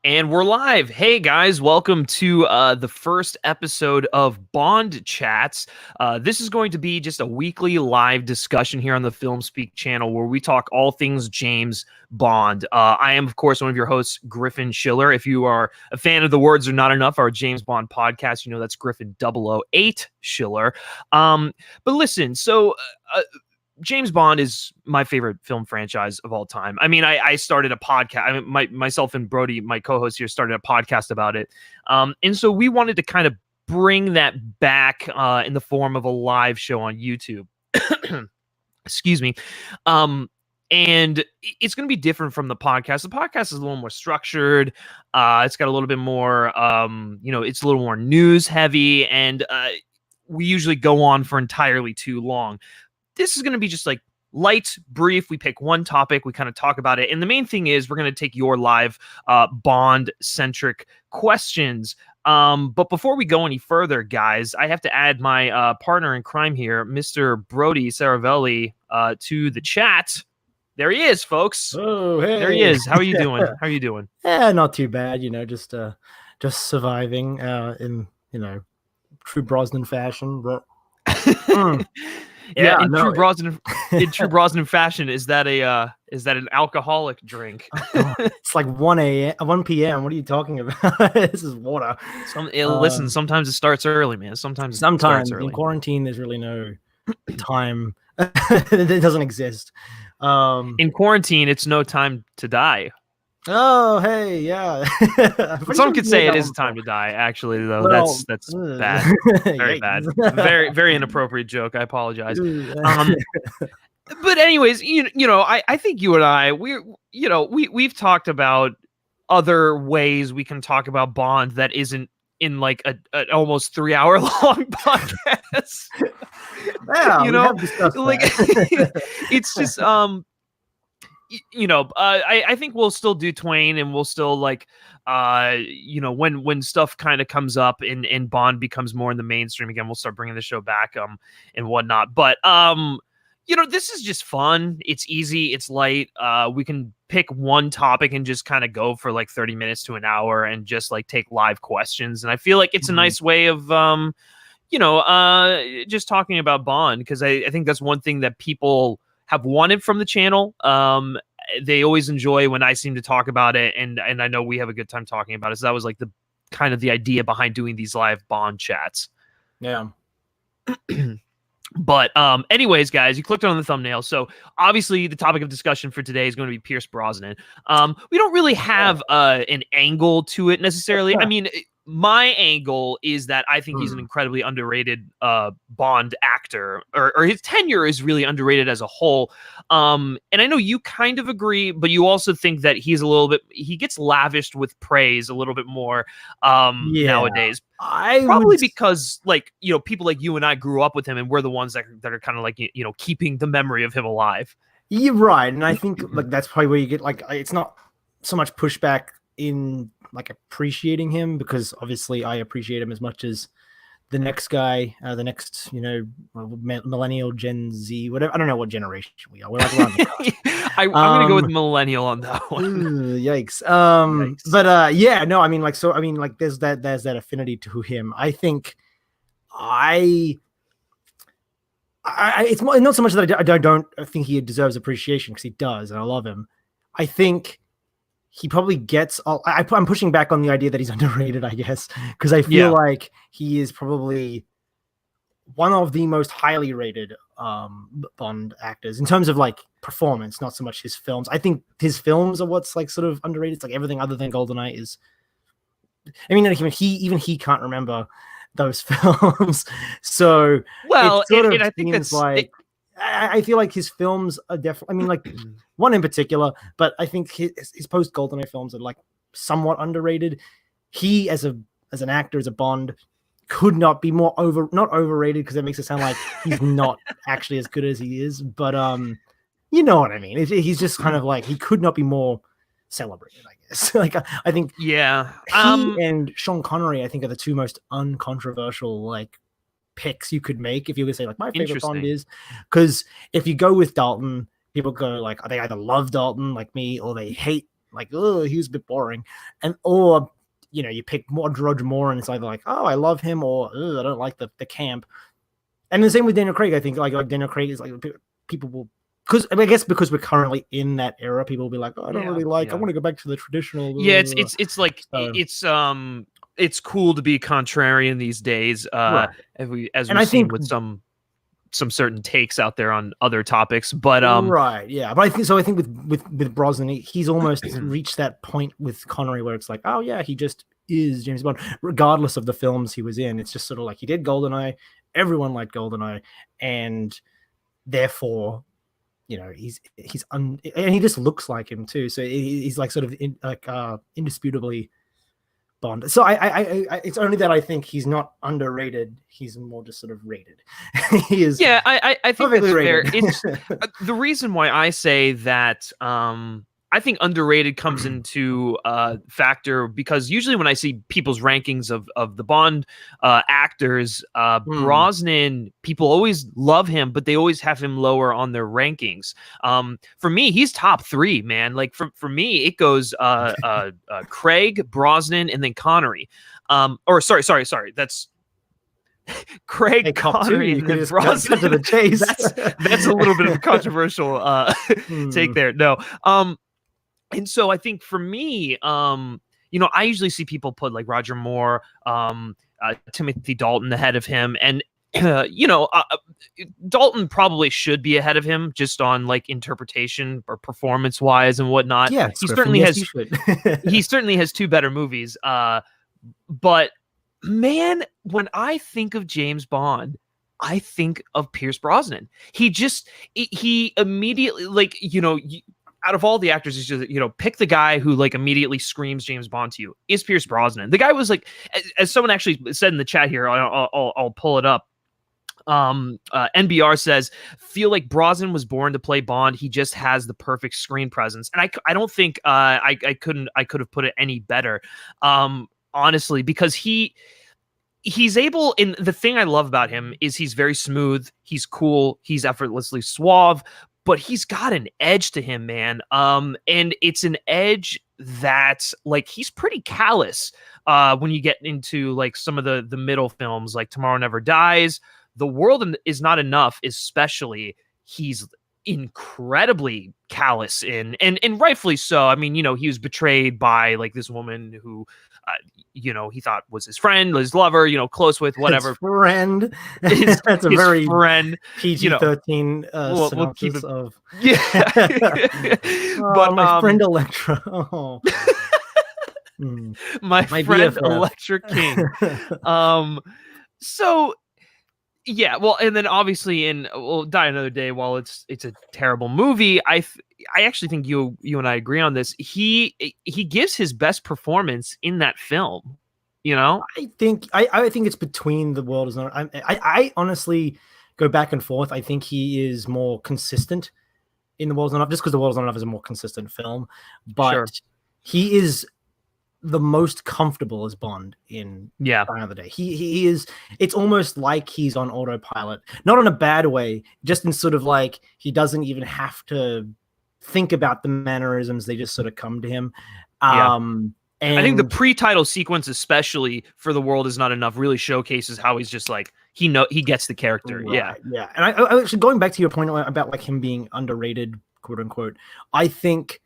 And we're live. Hey guys, welcome to the first episode of Bond Chats. This is going to be just a weekly live discussion here on the FilmSpeak channel where we talk all things James Bond. I am, of course, one of your hosts, Griffin Schiller. If you are a fan of the Words Are Not Enough, our James Bond podcast, you know that's Griffin 008 Schiller. But listen, James Bond is my favorite film franchise of all time. I mean, I started a podcast. Myself and Brody, my co-host here, started a podcast about it. And so we wanted to kind of bring that back in the form of a live show on YouTube. Excuse me. And it's going to be different from the podcast. The podcast is a little more structured. It's got a little bit more, it's a little more news heavy. And we usually go on for entirely too long. This is going to be just like light, brief. We pick one topic, we kind of talk about it. And the main thing is we're going to take your live Bond-centric questions. But before we go any further, guys, I have to add my partner in crime here, Mr. Brody Saravelli, to the chat. There he is, folks. Oh, hey. There he is. How are you doing? How are you doing? Yeah, not too bad. Just surviving in true Brosnan fashion. But yeah, in true Brosnan fashion, is that an alcoholic drink? It's like 1 p.m. What are you talking about? This is water. Listen, sometimes it starts early, man. Sometimes it starts early. In quarantine, there's really no time. It doesn't exist. In quarantine, it's no time to die. Oh, hey, yeah. Some could say it is a time to die. Actually, though, well, that's bad, very bad, very very inappropriate joke. I apologize. But anyways, I think you and I, we've talked about other ways we can talk about Bond that isn't in like an almost 3 hour long podcast. Yeah, like it's just I think we'll still do Twain, and we'll still when stuff kind of comes up and Bond becomes more in the mainstream again, we'll start bringing the show back and whatnot. But this is just fun. It's easy. It's light. We can pick one topic and just kind of go for like 30 minutes to an hour and just like take live questions. And I feel like it's a nice way of just talking about Bond, because I think that's one thing that people have wanted from the channel. They always enjoy when I seem to talk about it, and I know we have a good time talking about it. So that was like the kind of the idea behind doing these live Bond chats. Yeah. But anyways, guys, you clicked on the thumbnail. So obviously the topic of discussion for today is going to be Pierce Brosnan. We don't really have an angle to it necessarily. I mean, my angle is that I think he's an incredibly underrated Bond actor, or his tenure is really underrated as a whole. And I know you kind of agree, but you also think that he gets lavished with praise a little bit more nowadays. Because people like you and I grew up with him, and we're the ones that are kind of like, keeping the memory of him alive. You're right. And I think that's probably where you get it's not so much pushback in appreciating him, because obviously I appreciate him as much as the next guy, the next, millennial, Gen Z, whatever. I don't know what generation we are. We're like around the I'm gonna go with millennial on that one. Yikes. But yeah, no, I mean, there's that affinity to him. I think it's not so much that I don't think he deserves appreciation, because he does, and I love him. I think he probably gets. I'm pushing back on the idea that he's underrated, I guess, because I feel like he is probably one of the most highly rated Bond actors in terms of performance, not so much his films. I think his films are what's sort of underrated. It's everything other than GoldenEye is. I mean, even he can't remember those films. So well, I think that's I feel like his films are definitely, one in particular, but I think his post GoldenEye films are somewhat underrated. He as an actor, as a Bond, could not be more not overrated, because it makes it sound like he's not actually as good as he is. But you know what I mean? He's just kind of he could not be more celebrated, I guess. I think he and Sean Connery, I think, are the two most uncontroversial picks you could make if you would say my favorite Bond is, because if you go with Dalton, people go they either love Dalton like me, or they hate like, oh, he was a bit boring, or you pick more Roger Moore, and it's either like, oh, I love him, or I don't like the camp. And the same with Daniel Craig. I think like Daniel Craig is like, people will, because I guess because we're currently in that era, people will be like, oh, I don't really like. I want to go back to the traditional. Yeah, it's like it's cool to be contrarian these days. Right. as we've seen with some certain takes out there on other topics, but right, yeah. But I think with Brosnan, he's almost reached that point with Connery where it's like, oh yeah, he just is James Bond, regardless of the films he was in. It's just sort of like he did GoldenEye, everyone liked GoldenEye, and therefore, and he just looks like him too. So he's like sort of indisputably Bond. So I it's only that I think he's not underrated. He's more just sort of rated. He is. Yeah, I think that's rated. fair. It's the reason why I say that. I think underrated comes into factor because usually when I see people's rankings of the Bond actors, Brosnan, people always love him, but they always have him lower on their rankings. For me, he's top 3, man. Like for me, it goes Craig, Brosnan, and then Connery. Or sorry, that's Craig, Connery, and then Brosnan. To the chase. That's a little bit of a controversial take there. No. And so I think for me, I usually see people put like Roger Moore, Timothy Dalton ahead of him. And, Dalton probably should be ahead of him just on like interpretation or performance wise and whatnot. Yeah, he certainly he certainly has 2 better movies. But man, when I think of James Bond, I think of Pierce Brosnan. He immediately, like, out of all the actors, he's just, pick the guy who like immediately screams James Bond to you is Pierce Brosnan. The guy was like, as someone actually said in the chat here, I'll pull it up. NBR says, feel like Brosnan was born to play Bond. He just has the perfect screen presence. And I don't think I could have put it any better. Honestly, because he's able, and the thing I love about him is he's very smooth. He's cool. He's effortlessly suave. But he's got an edge to him, man. And it's an edge that, like, he's pretty callous when you get into, like, some of the middle films, like Tomorrow Never Dies. The World Is Not Enough, especially, he's incredibly callous in, and rightfully so. I mean, he was betrayed by, like, this woman who, he thought was his friend, his lover, close with, whatever. His friend. That's a very friend. PG-13 we'll keep it of. Yeah. But my friend Electra. Oh. My friend BFF. Electra King. So yeah, well, and then obviously in We'll Die Another Day, while it's a terrible movie, I actually think you and I agree on this. He gives his best performance in that film. I think it's between The World Is Not. I honestly go back and forth. I think he is more consistent in The World Is Not Enough, just because The World Is Not Enough is a more consistent film. But he is the most comfortable as Bond in Die Another Day. He is. It's almost like he's on autopilot, not in a bad way, just in sort of like he doesn't even have to think about the mannerisms; they just sort of come to him. And I think the pre-title sequence, especially for The World Is Not Enough, really showcases how he's just like he gets the character. Right, yeah. And I actually, going back to your point about like him being underrated, quote unquote, I think.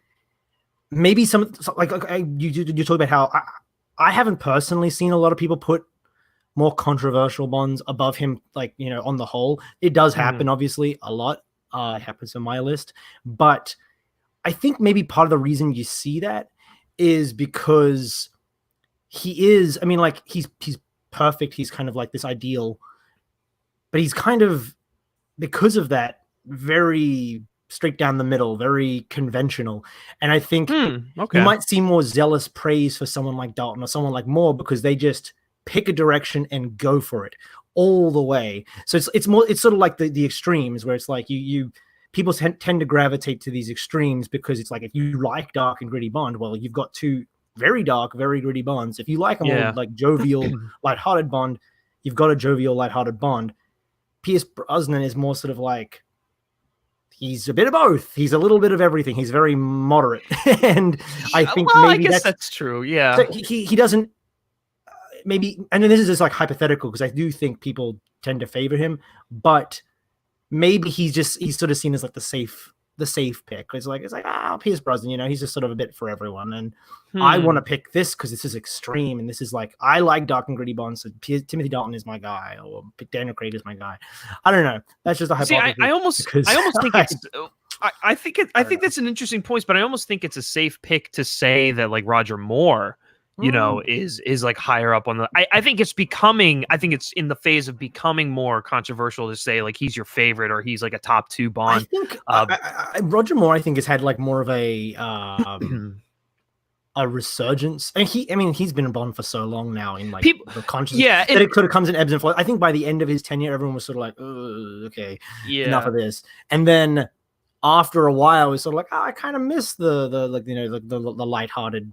Maybe you talk about how I haven't personally seen a lot of people put more controversial Bonds above him, like, on the whole. It does happen, obviously, a lot. It happens on my list. But I think maybe part of the reason you see that is because he is, I mean, like, he's perfect. He's kind of like this ideal. But he's kind of, because of that, very straight down the middle, very conventional. And I think you might see more zealous praise for someone like Dalton or someone like Moore because they just pick a direction and go for it all the way. So it's sort of like the extremes where it's like people tend to gravitate to these extremes because it's like, if you like dark and gritty Bond, well, you've got 2 very dark, very gritty Bonds. If you like a more like jovial, lighthearted Bond, you've got a jovial, lighthearted Bond. Pierce Brosnan is more sort of like, he's a bit of both. He's a little bit of everything. He's very moderate, and I think well, maybe I guess that's true. Yeah. So he doesn't maybe, and then this is just like hypothetical because I do think people tend to favor him, but maybe he's sort of seen as like the safe pick. It's like Pierce Brosnan, he's just sort of a bit for everyone, and I want to pick this because this is extreme, and this is like I like dark and gritty Bond, so Timothy Dalton is my guy, or Daniel Craig is my guy. I don't know. That's just a hypothesis. See, I almost think it's. I think that's an interesting point, but I almost think it's a safe pick to say that like Roger Moore, is like higher up on the. I think it's in the phase of becoming more controversial to say like he's your favorite or he's like a top 2 Bond. I think Roger Moore, I think, has had like more of a a resurgence, and he's been a Bond for so long now in like the consciousness that it sort of comes in ebbs and flows. I think by the end of his tenure, everyone was sort of like, okay, enough of this, and then after a while, it was sort of like, I kind of miss the lighthearted,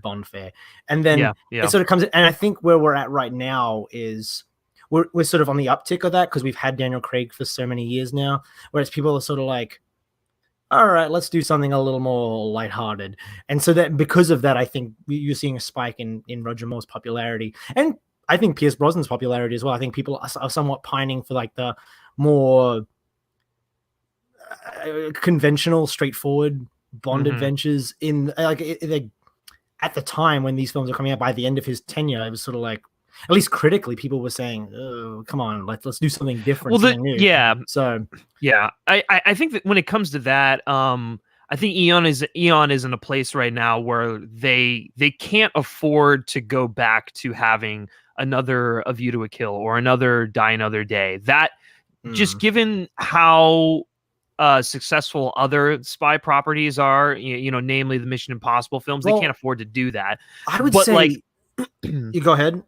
Bond fare. And then it sort of comes in, and I think where we're at right now is we're sort of on the uptick of that because we've had Daniel Craig for so many years now, whereas people are sort of like, all right, let's do something a little more lighthearted. And so that because of that, I think you're seeing a spike in Roger Moore's popularity. And I think Pierce Brosnan's popularity as well. I think people are somewhat pining for like the more conventional, straightforward Bond adventures in like at the time when these films are coming out. By the end of his tenure, it was sort of like, at least critically, people were saying, "Oh, come on, let's do something different." Well, I think that when it comes to that, I think Eon is in a place right now where they can't afford to go back to having another A View to a Kill or another Die Another Day. That just given how successful other spy properties are, namely the Mission Impossible films, they can't afford to do that. I would say, you go ahead.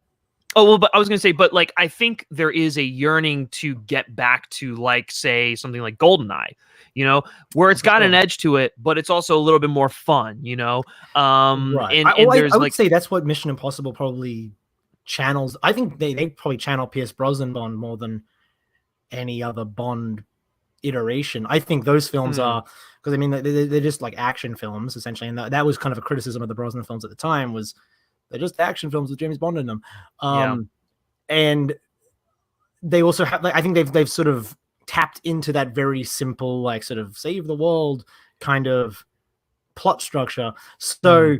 Oh, well, but I was going to say, but like, I think there is a yearning to get back to like, say, something like GoldenEye, where it's got an edge to it, but it's also a little bit more fun, Right. And I would say that's what Mission Impossible probably channels. I think they probably channel Pierce Brosnan Bond more than any other Bond iteration. I think those films are, because they're just like action films essentially, and that was kind of a criticism of the Brosnan films at the time, was they're just action films with James Bond in them. And they also have, like, I think they've sort of tapped into that very simple, like, sort of save the world kind of plot structure. So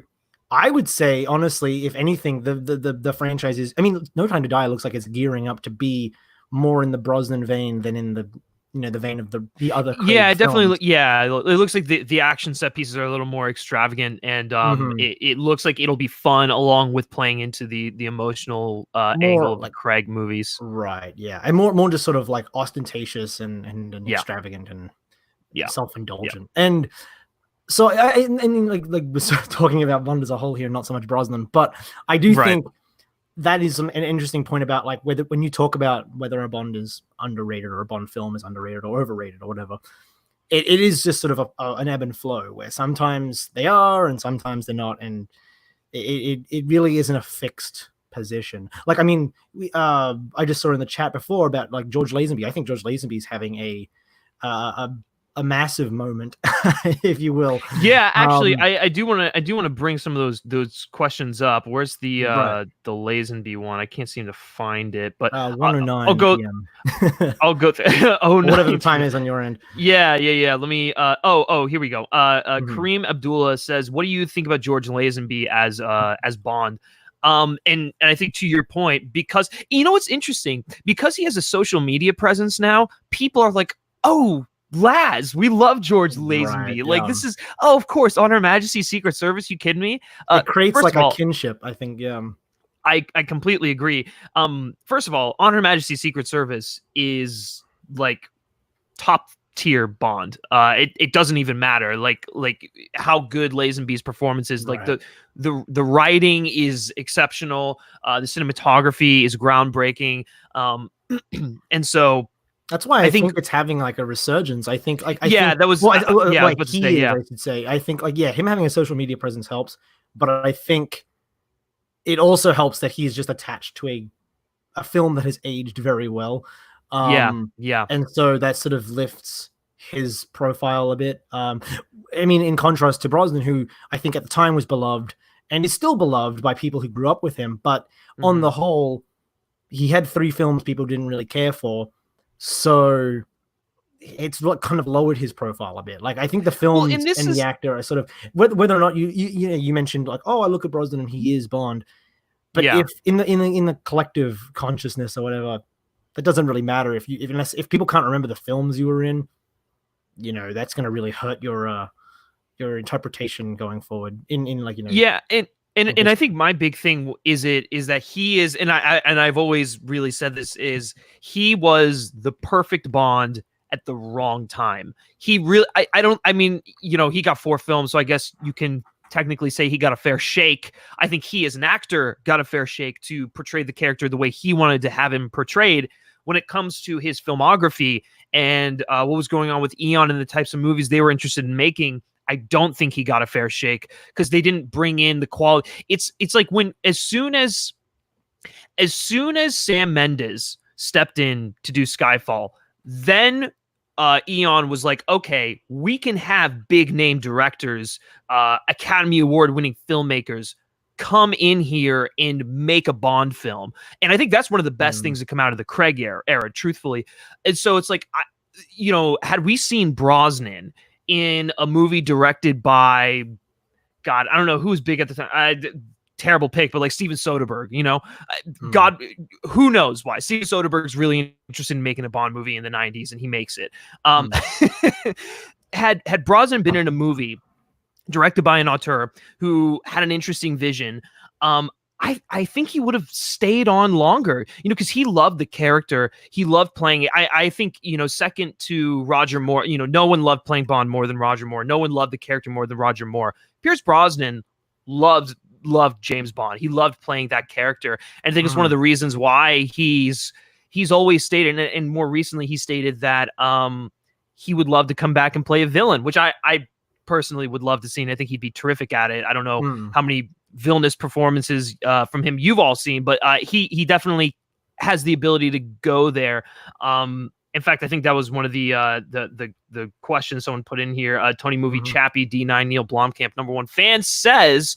I would say, honestly, if anything, the franchise is, No Time to Die looks like it's gearing up to be more in the Brosnan vein than in the the vein of the other Craig films. Definitely. It looks like the action set pieces are a little more extravagant, and it looks like it'll be fun along with playing into the emotional angle of the Craig movies. Right. Yeah, and more just sort of like ostentatious and extravagant and self-indulgent. And so I mean, like we're sort of talking about Bond as a whole here, not so much Brosnan, but I do think that is an interesting point about like when you talk about whether a Bond is underrated or a Bond film is underrated or overrated or whatever, it is just sort of an ebb and flow where sometimes they are and sometimes they're not, and it really isn't a fixed position. Like, I just saw in the chat before about like George Lazenby. I think George Lazenby is having a massive moment, if you will. Yeah, actually, I do want to bring some of those questions up. Where's the Lazenby one? I can't seem to find it, but 109. I'll go. I'll go. Whatever the time is on your end. Yeah. Let me. Here we go. Kareem Abdullah says, "What do you think about George Lazenby as Bond?" And I think to your point, because what's interesting, because he has a social media presence now, people are like, oh, Laz, we love George Lazenby. Like, this is, of course, On Her Majesty's Secret Service. You kidding me? It creates like a kinship, I think. Yeah, I completely agree. First of all, On Her Majesty's Secret Service is like top tier Bond. It doesn't even matter like how good Lazenby's performance is. Like the writing is exceptional. The cinematography is groundbreaking. And so that's why I think it's having like a resurgence. I think I should say. I think him having a social media presence helps, but I think it also helps that he's just attached to a film that has aged very well. And so that sort of lifts his profile a bit. I mean, in contrast to Brosnan, who I think at the time was beloved and is still beloved by people who grew up with him, but on the whole, he had 3 films people didn't really care for, so it's what kind of lowered his profile a bit. Like, I think the films and the actor are sort of, whether or not you mentioned like, oh, I look at Brosnan and he is Bond, but if in the collective consciousness or whatever, that doesn't really matter if people can't remember the films you were in. You know, that's going to really hurt your interpretation going forward. In like, you know, yeah, and I think my big thing is that he is, and I've always really said this, is he was the perfect Bond at the wrong time. He really, I mean, you know, he got 4 films, so I guess you can technically say he got a fair shake. I think he as an actor got a fair shake to portray the character the way he wanted to have him portrayed. When it comes to his filmography and what was going on with Eon and the types of movies they were interested in making, I don't think he got a fair shake because they didn't bring in the quality. It's like when as soon as Sam Mendes stepped in to do Skyfall, then Eon was like, okay, we can have big name directors, Academy Award winning filmmakers come in here and make a Bond film. And I think that's one of the best things that come out of the Craig era, truthfully. And so it's like, you know, had we seen Brosnan in a movie directed by, God, I don't know who was big at the time. Terrible pick, but like Steven Soderbergh, you know, God, who knows why Steven Soderbergh's really interested in making a Bond movie in the 90s and he makes it. Had Brosnan been in a movie directed by an auteur who had an interesting vision, I think he would have stayed on longer, you know, because he loved the character. He loved playing it. I think, you know, second to Roger Moore, you know, no one loved playing Bond more than Roger Moore. No one loved the character more than Roger Moore. Pierce Brosnan loved James Bond. He loved playing that character. And I think it's one of the reasons why he's always stated, and more recently he stated that he would love to come back and play a villain, which I personally would love to see, and I think he'd be terrific at it. I don't know how many villainous performances from him you've all seen, but he definitely has the ability to go there. In fact, I think that was one of the questions someone put in here. Tony Movie Chappie D9 Neil Blomkamp #1 fan says,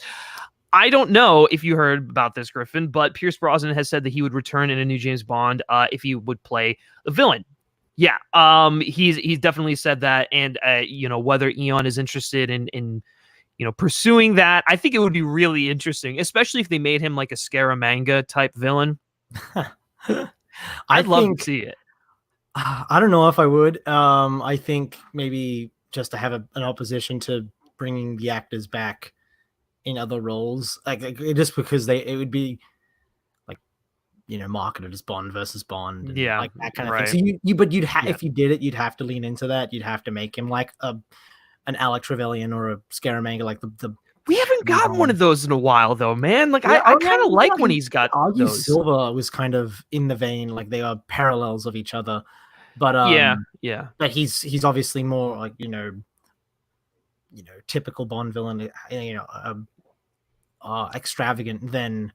I don't know if you heard about this, Griffin, but Pierce Brosnan has said that he would return in a new James Bond if he would play a villain. Yeah, he's definitely said that, and you know, whether Eon is interested in you know, pursuing that, I think it would be really interesting, especially if they made him like a Scaramanga type villain. I'd love to see it. I don't know if I would. I think maybe just to have an opposition to bringing the actors back in other roles, like just because it would be, you know, marketed as Bond versus Bond, and like that kind of thing. So you'd have if you did it, you'd have to lean into that. You'd have to make him like an Alec Trevelyan or a Scaramanga, like the. We haven't gotten one of those in a while, though, man. Like I kind of like when he's got those. Silva was kind of in the vein, like they are parallels of each other, but But he's obviously more like you know, typical Bond villain, you know, extravagant than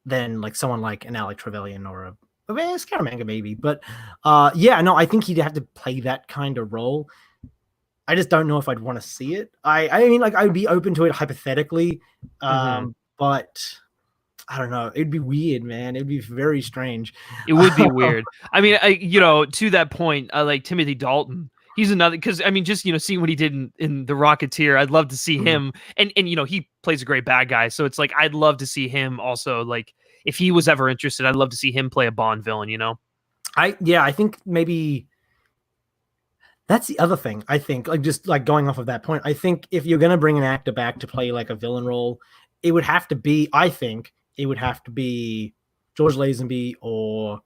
like someone like an Alec Trevelyan or a Scaramanga maybe. But I think he'd have to play that kind of role. I just don't know if I'd want to see it. I mean, like I would be open to it hypothetically, but I don't know. It'd be weird, man. It'd be very strange. It would be weird. I mean, you know, to that point, like Timothy Dalton. He's another, because I mean, just, you know, seeing what he did in The Rocketeer, I'd love to see him. And you know, he plays a great bad guy, so it's like I'd love to see him also. Like, if he was ever interested, I'd love to see him play a Bond villain. You know, I think maybe that's the other thing. I think like just like going off of that point, I think if you're gonna bring an actor back to play like a villain role, it would have to be. I think it would have to be George Lazenby or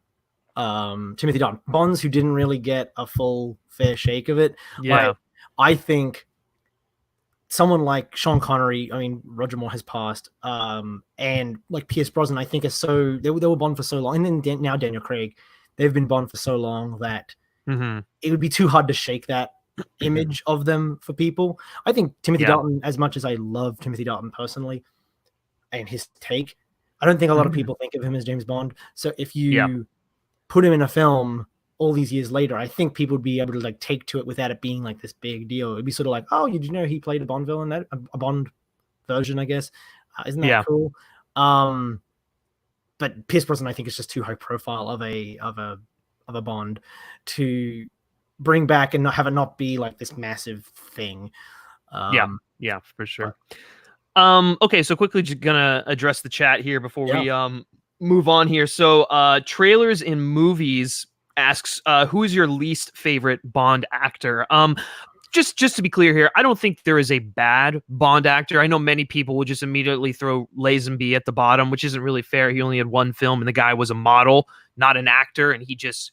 Timothy Dalton, Bonds who didn't really get a full fair shake of it. Like, I think someone like Sean Connery, I mean, Roger Moore has passed, and like Pierce Brosnan, I think they were Bond for so long, and then now Daniel Craig, they've been Bond for so long that it would be too hard to shake that image of them for people. I think Timothy Dalton, as much as I love Timothy Dalton personally and his take, I don't think a lot of people think of him as James Bond. So if you put him in a film all these years later, I think people would be able to like take to it without it being like this big deal. It'd be sort of like, oh, did you know he played a Bond villain, that a Bond version, I guess. Isn't that Yeah. cool? But Pierce Brosnan, I think, is just too high profile of a Bond to bring back and not have it not be like this massive thing. Yeah, for sure. Okay, so quickly just gonna address the chat here before we move on here. So trailers in movies asks who is your least favorite Bond actor? Just to be clear here, I don't think there is a bad Bond actor. I know many people will just immediately throw Lazenby at the bottom, which isn't really fair. He only had one film and the guy was a model, not an actor, and he just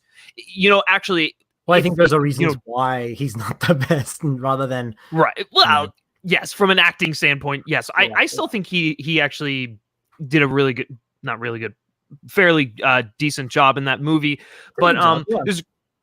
actually, well, I think there's a reason why he's not the best rather than right. Well, yes, from an acting standpoint, yes. I still think he actually did a really good, not really good, fairly decent job in that movie. But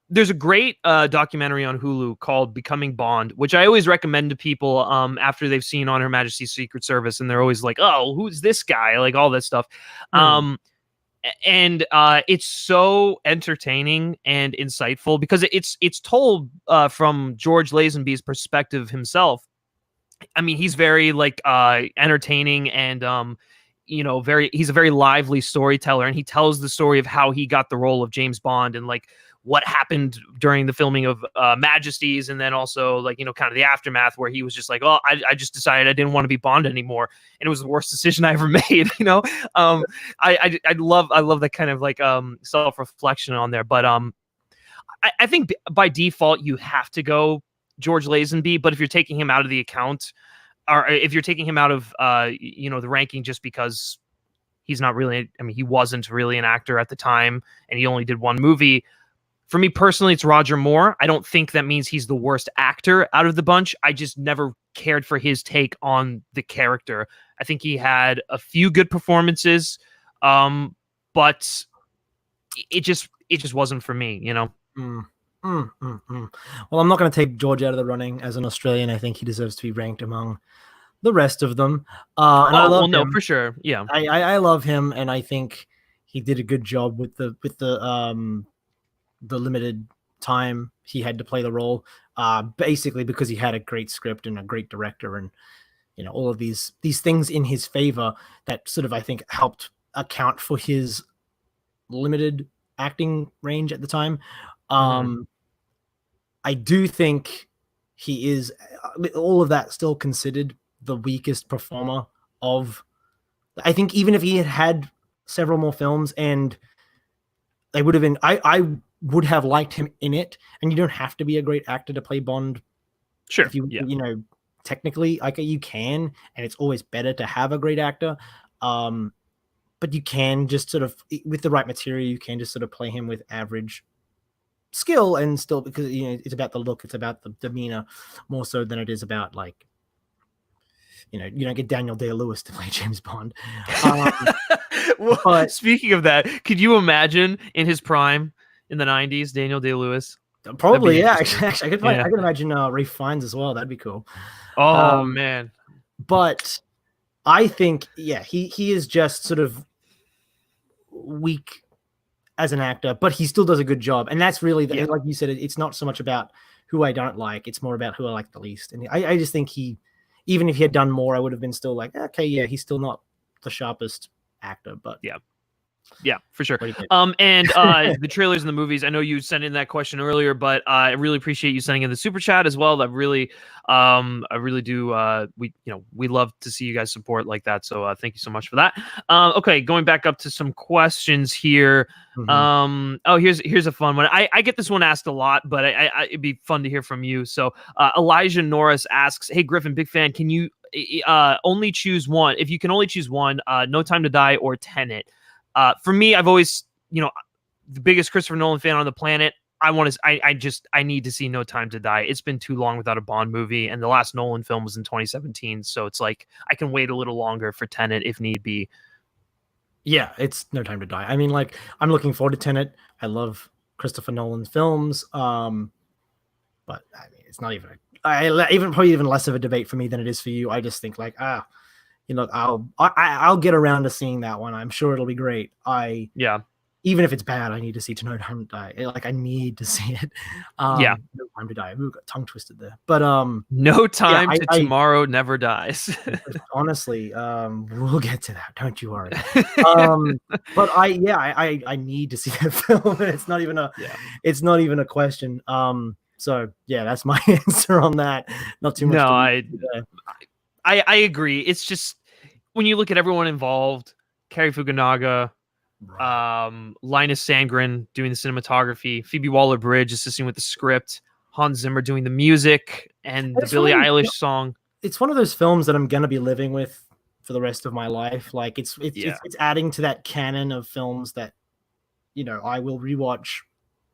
there's a great documentary on Hulu called Becoming Bond, which I always recommend to people after they've seen On Her Majesty's Secret Service, and they're always like, oh, who's this guy? Like all this stuff. And it's so entertaining and insightful because it's told from George Lazenby's perspective himself. I mean, he's very like entertaining and he's a very lively storyteller, and he tells the story of how he got the role of James Bond and like what happened during the filming of Majesties, and then also like kind of the aftermath where he was just like, oh, I just decided I didn't want to be Bond anymore, and it was the worst decision I ever made. I love that kind of like self-reflection on there. But I think by default you have to go George Lazenby, but if you're taking him out of the account, or if you're taking him out of the ranking just because he's not really, I mean, he wasn't really an actor at the time and he only did one movie. For me personally, it's Roger Moore. I don't think that means he's the worst actor out of the bunch. I just never cared for his take on the character. I think he had a few good performances, but it just wasn't for me, Well, I'm not going to take George out of the running. As an Australian, I think he deserves to be ranked among the rest of them. And I love him. For sure. Yeah. I love him, and I think he did a good job with the limited time he had to play the role, basically because he had a great script and a great director and all of these things in his favor that sort of, I think, helped account for his limited acting range at the time. I do think he is, with all of that still considered, the weakest performer of, I think even if he had several more films and they would have been, I would have liked him in it, and you don't have to be a great actor to play Bond. Sure. If technically, like, you can, and it's always better to have a great actor. But you can just sort of, with the right material, you can just sort of play him with average skill and still, because it's about the look, it's about the demeanor more so than it is about like, you don't get Daniel Day-Lewis to play James Bond. Well, but speaking of that, could you imagine in his prime in the 90s, Daniel Day-Lewis? Probably, yeah. Actually, I could imagine Ralph Fiennes as well. That'd be cool. Oh man. But I think, he is just sort of weak as an actor, but he still does a good job. And that's really, like you said, it's not so much about who I don't like. It's more about who I like the least. And I just think even if he had done more, I would have been still like, okay, yeah, he's still not the sharpest actor, but yeah, for sure. And the trailers and the movies, I know you sent in that question earlier, but I really appreciate you sending in the super chat as well. I really do. We love to see you guys support like that. So thank you so much for that. Okay, going back up to some questions here. Here's a fun one. I get this one asked a lot, but it'd be fun to hear from you. So Elijah Norris asks, "Hey Griffin, big fan. Can you only choose one? If you can only choose one, No Time to Die or Tenet?" For me, I've always, the biggest Christopher Nolan fan on the planet. I need to see No Time to Die. It's been too long without a Bond movie, and the last Nolan film was in 2017. So it's like I can wait a little longer for Tenet if need be. Yeah, it's No Time to Die. I mean, like, I'm looking forward to Tenet. I love Christopher Nolan's films, but I mean, it's not even probably even less of a debate for me than it is for you. I just think like, I'll get around to seeing that one. I'm sure it'll be great. even if it's bad, I need to see To No Time to Die. Like I need to see it. Yeah. No Time to Die. We got tongue twisted there, but No Time yeah, to Tomorrow Never Dies. honestly, we'll get to that. Don't you worry. But I need to see that film. It's not even a question. So yeah, that's my answer on that. Not too much. No, I agree. It's just when you look at everyone involved, Cary Fukunaga, Linus Sandgren doing the cinematography, Phoebe Waller-Bridge assisting with the script, Hans Zimmer doing the music, and the Billie Eilish song. It's one of those films that I'm gonna be living with for the rest of my life. Like it's adding to that canon of films that I will rewatch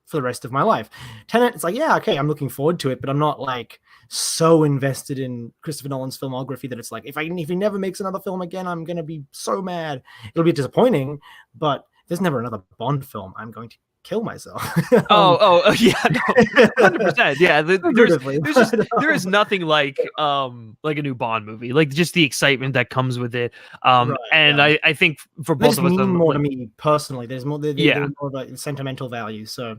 for the rest of my life. Tenet, it's like, yeah, okay, I'm looking forward to it, but I'm not like so invested in Christopher Nolan's filmography that it's like if he never makes another film again, I'm gonna be so mad. It'll be disappointing, but there's never another Bond film, I'm going to kill myself. Yeah, no, 100%. Yeah, there is nothing like a new Bond movie, like just the excitement that comes with it. I think for both of us, more to me personally. There's more of a sentimental value. So,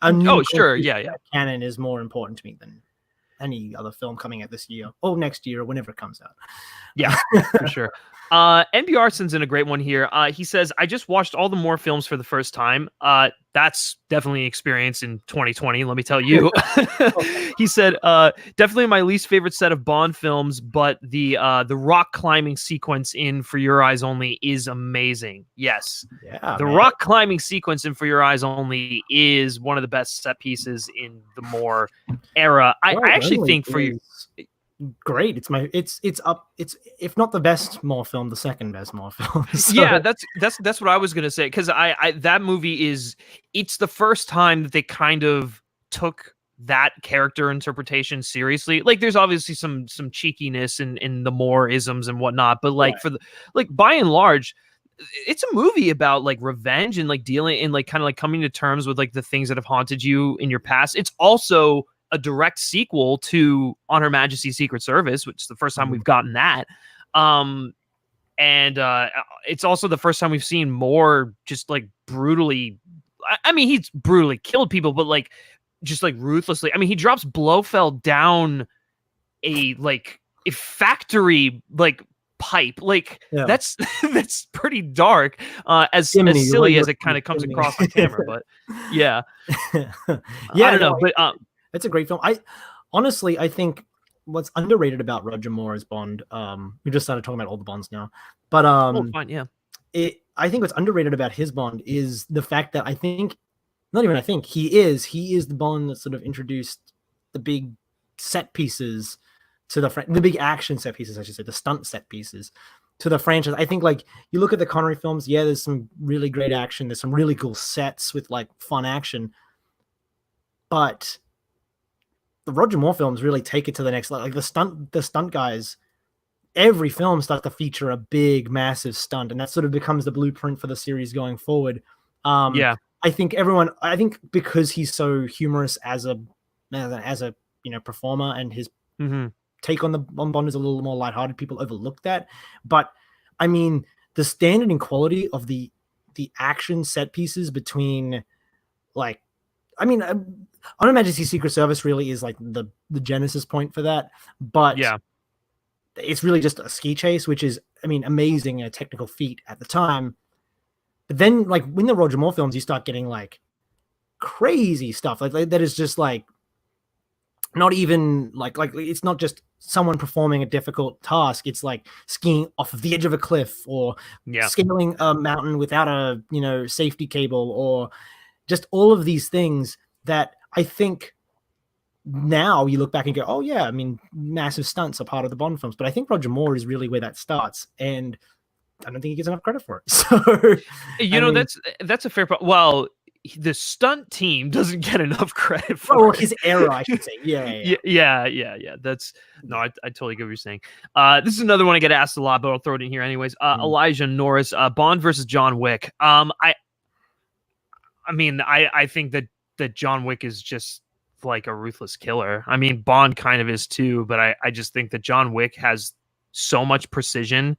canon is more important to me than any other film coming out this year or next year or whenever it comes out. Yeah, for sure. NBR sends in a great one here. He says, I just watched all the Moore films for the first time. That's definitely an experience in 2020, let me tell you. He said, definitely my least favorite set of Bond films, but the rock climbing sequence in For Your Eyes Only is amazing. Yes. Yeah, rock climbing sequence in For Your Eyes Only is one of the best set pieces in the Moore era. I actually think for you... Great. It's if not the best Moore film, the second best Moore film. So. Yeah, that's what I was gonna say, because I that movie it's the first time that they kind of took that character interpretation seriously. Like there's obviously some cheekiness in the Moore isms and whatnot, but like by and large, it's a movie about like revenge and like dealing and like kind of like coming to terms with like the things that have haunted you in your past. It's also a direct sequel to On Her Majesty's Secret Service, which is the first time we've gotten that. It's also the first time we've seen Moore just like brutally. I mean, he's brutally killed people, but like just like ruthlessly. I mean, he drops Blofeld down a factory like pipe. Like that's pretty dark. As silly as it kind of comes across on camera, but yeah, I don't know, but it's a great film. I think what's underrated about Roger Moore as Bond. We just started talking about all the Bonds now, but fine, yeah. I think what's underrated about his Bond is the fact that he is the Bond that sort of introduced the big set pieces to the big action set pieces, I should say, the stunt set pieces to the franchise. I think like you look at the Connery films, there's some really great action. There's some really cool sets with like fun action, but the Roger Moore films really take it to the next level. Like the stunt guys, every film starts to feature a big, massive stunt, and that sort of becomes the blueprint for the series going forward. I think because he's so humorous as a performer, and his take on Bond is a little more lighthearted, people overlook that. But I mean, the standard and quality of the action set pieces between On Her Majesty's Secret Service really is like the genesis point for that, but it's really just a ski chase, which is, amazing and a technical feat at the time. But then, like when the Roger Moore films, you start getting like crazy stuff like that is just like not even like it's not just someone performing a difficult task. It's like skiing off of the edge of a cliff or scaling a mountain without a safety cable, or just all of these things that I think now you look back and go, oh yeah, massive stunts are part of the Bond films. But I think Roger Moore is really where that starts, and I don't think he gets enough credit for it. So that's a fair point. Well, the stunt team doesn't get enough credit for his era, I should say. Yeah. That's I totally get what you're saying. This is another one I get asked a lot, but I'll throw it in here anyways. Elijah Norris, Bond versus John Wick. I think that John Wick is just like a ruthless killer. Bond kind of is too, but I just think that John Wick has so much precision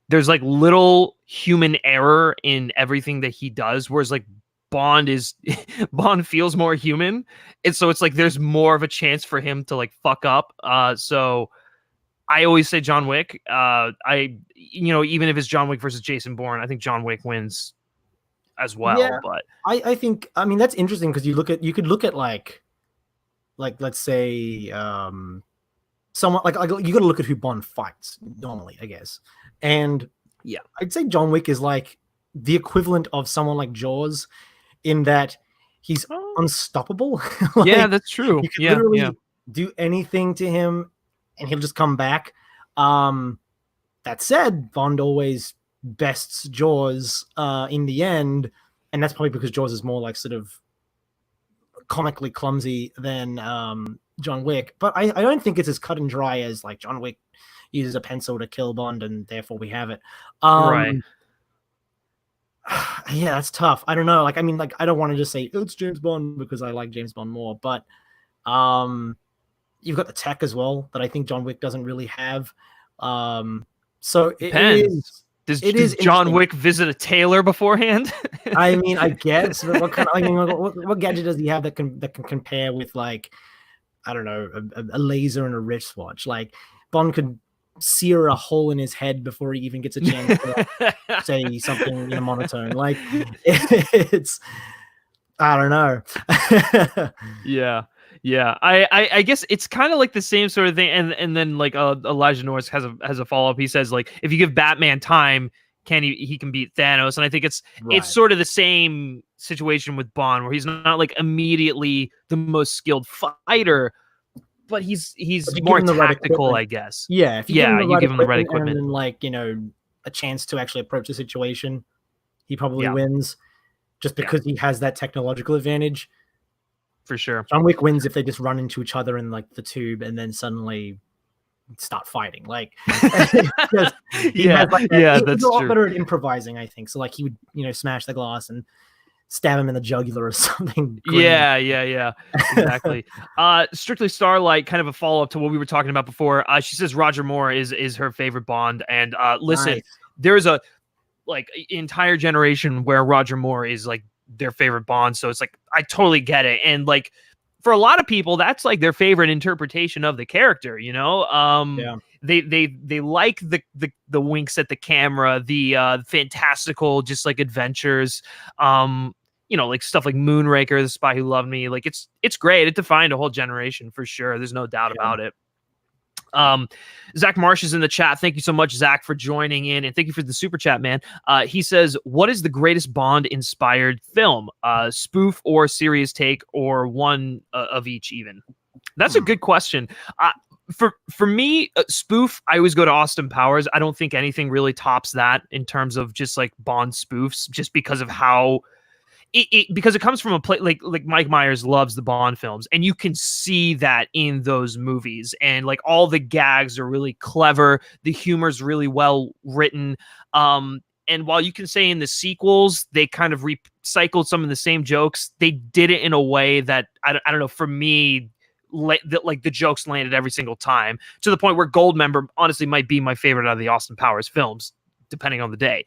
there's like little human error in everything that he does, whereas like Bond is Bond feels more human, and so it's like there's more of a chance for him to like fuck up. So I always say John Wick. Even if it's John Wick versus Jason Bourne, I think John Wick wins as well. Yeah, But I think, I mean, that's interesting because you could look at like let's say someone like you got to look at who Bond fights normally, I guess. And yeah, I'd say John Wick is like the equivalent of someone like Jaws, in that he's unstoppable. Like, yeah, that's true. you can Yeah, literally yeah. do anything to him and he'll just come back. That said, Bond always bests Jaws in the end, and that's probably because Jaws is more like sort of comically clumsy than John Wick. But I don't think it's as cut and dry as like John Wick uses a pencil to kill Bond and therefore we have it. Right. Yeah, that's tough. I don't know. Like, I mean, like, I don't want to just say it's James Bond because I like James Bond more, but you've got the tech as well that I think John Wick doesn't really have. So it is. Does John Wick visit a tailor beforehand? I mean, I guess. But what kind of, I mean, what gadget does he have that can compare with, like, I don't know, a laser and a wristwatch? Like, Bond could sear a hole in his head before he even gets a chance to like, say something in a monotone. Like, it's, I don't know. Yeah. I guess it's kind of like the same sort of thing. And then like Elijah Norris has a follow up. He says like if you give Batman time, he can beat Thanos. And I think it's sort of the same situation with Bond, where he's not like immediately the most skilled fighter, but he's more tactical, I guess. Yeah, if you give him the right equipment and like, you know, a chance to actually approach the situation, he probably wins just because he has that technological advantage. For sure. John Wick wins if they just run into each other in like the tube and then suddenly start fighting. Like, that's he's a lot true. better at improvising, I think. So like he would, you know, smash the glass and stab him in the jugular or something. Yeah, exactly. Strictly Starlight, kind of a follow-up to what we were talking about before. She says Roger Moore is her favorite Bond. And listen, nice. There's a like entire generation where Roger Moore is like their favorite Bond, so it's like I totally get it. And like for a lot of people, that's like their favorite interpretation of the character, you know. They like the winks at the camera, the fantastical just like adventures, you know, like stuff like Moonraker, The Spy Who Loved Me. Like it's great. It defined a whole generation for sure. There's no doubt about it. Zach Marsh is in the chat. Thank you so much, Zach, for joining in, and thank you for the super chat, man. He says, what is the greatest Bond inspired film? Spoof or serious take, or one of each even? That's a good question. For me, spoof, I always go to Austin Powers. I don't think anything really tops that in terms of just like Bond spoofs, just because of how because it comes from a place like Mike Myers loves the Bond films, and you can see that in those movies, and like all the gags are really clever, the humor's really well written, and while you can say in the sequels they kind of recycled some of the same jokes, they did it in a way that I don't know, for me, like the jokes landed every single time, to the point where Goldmember honestly might be my favorite out of the Austin Powers films, depending on the day.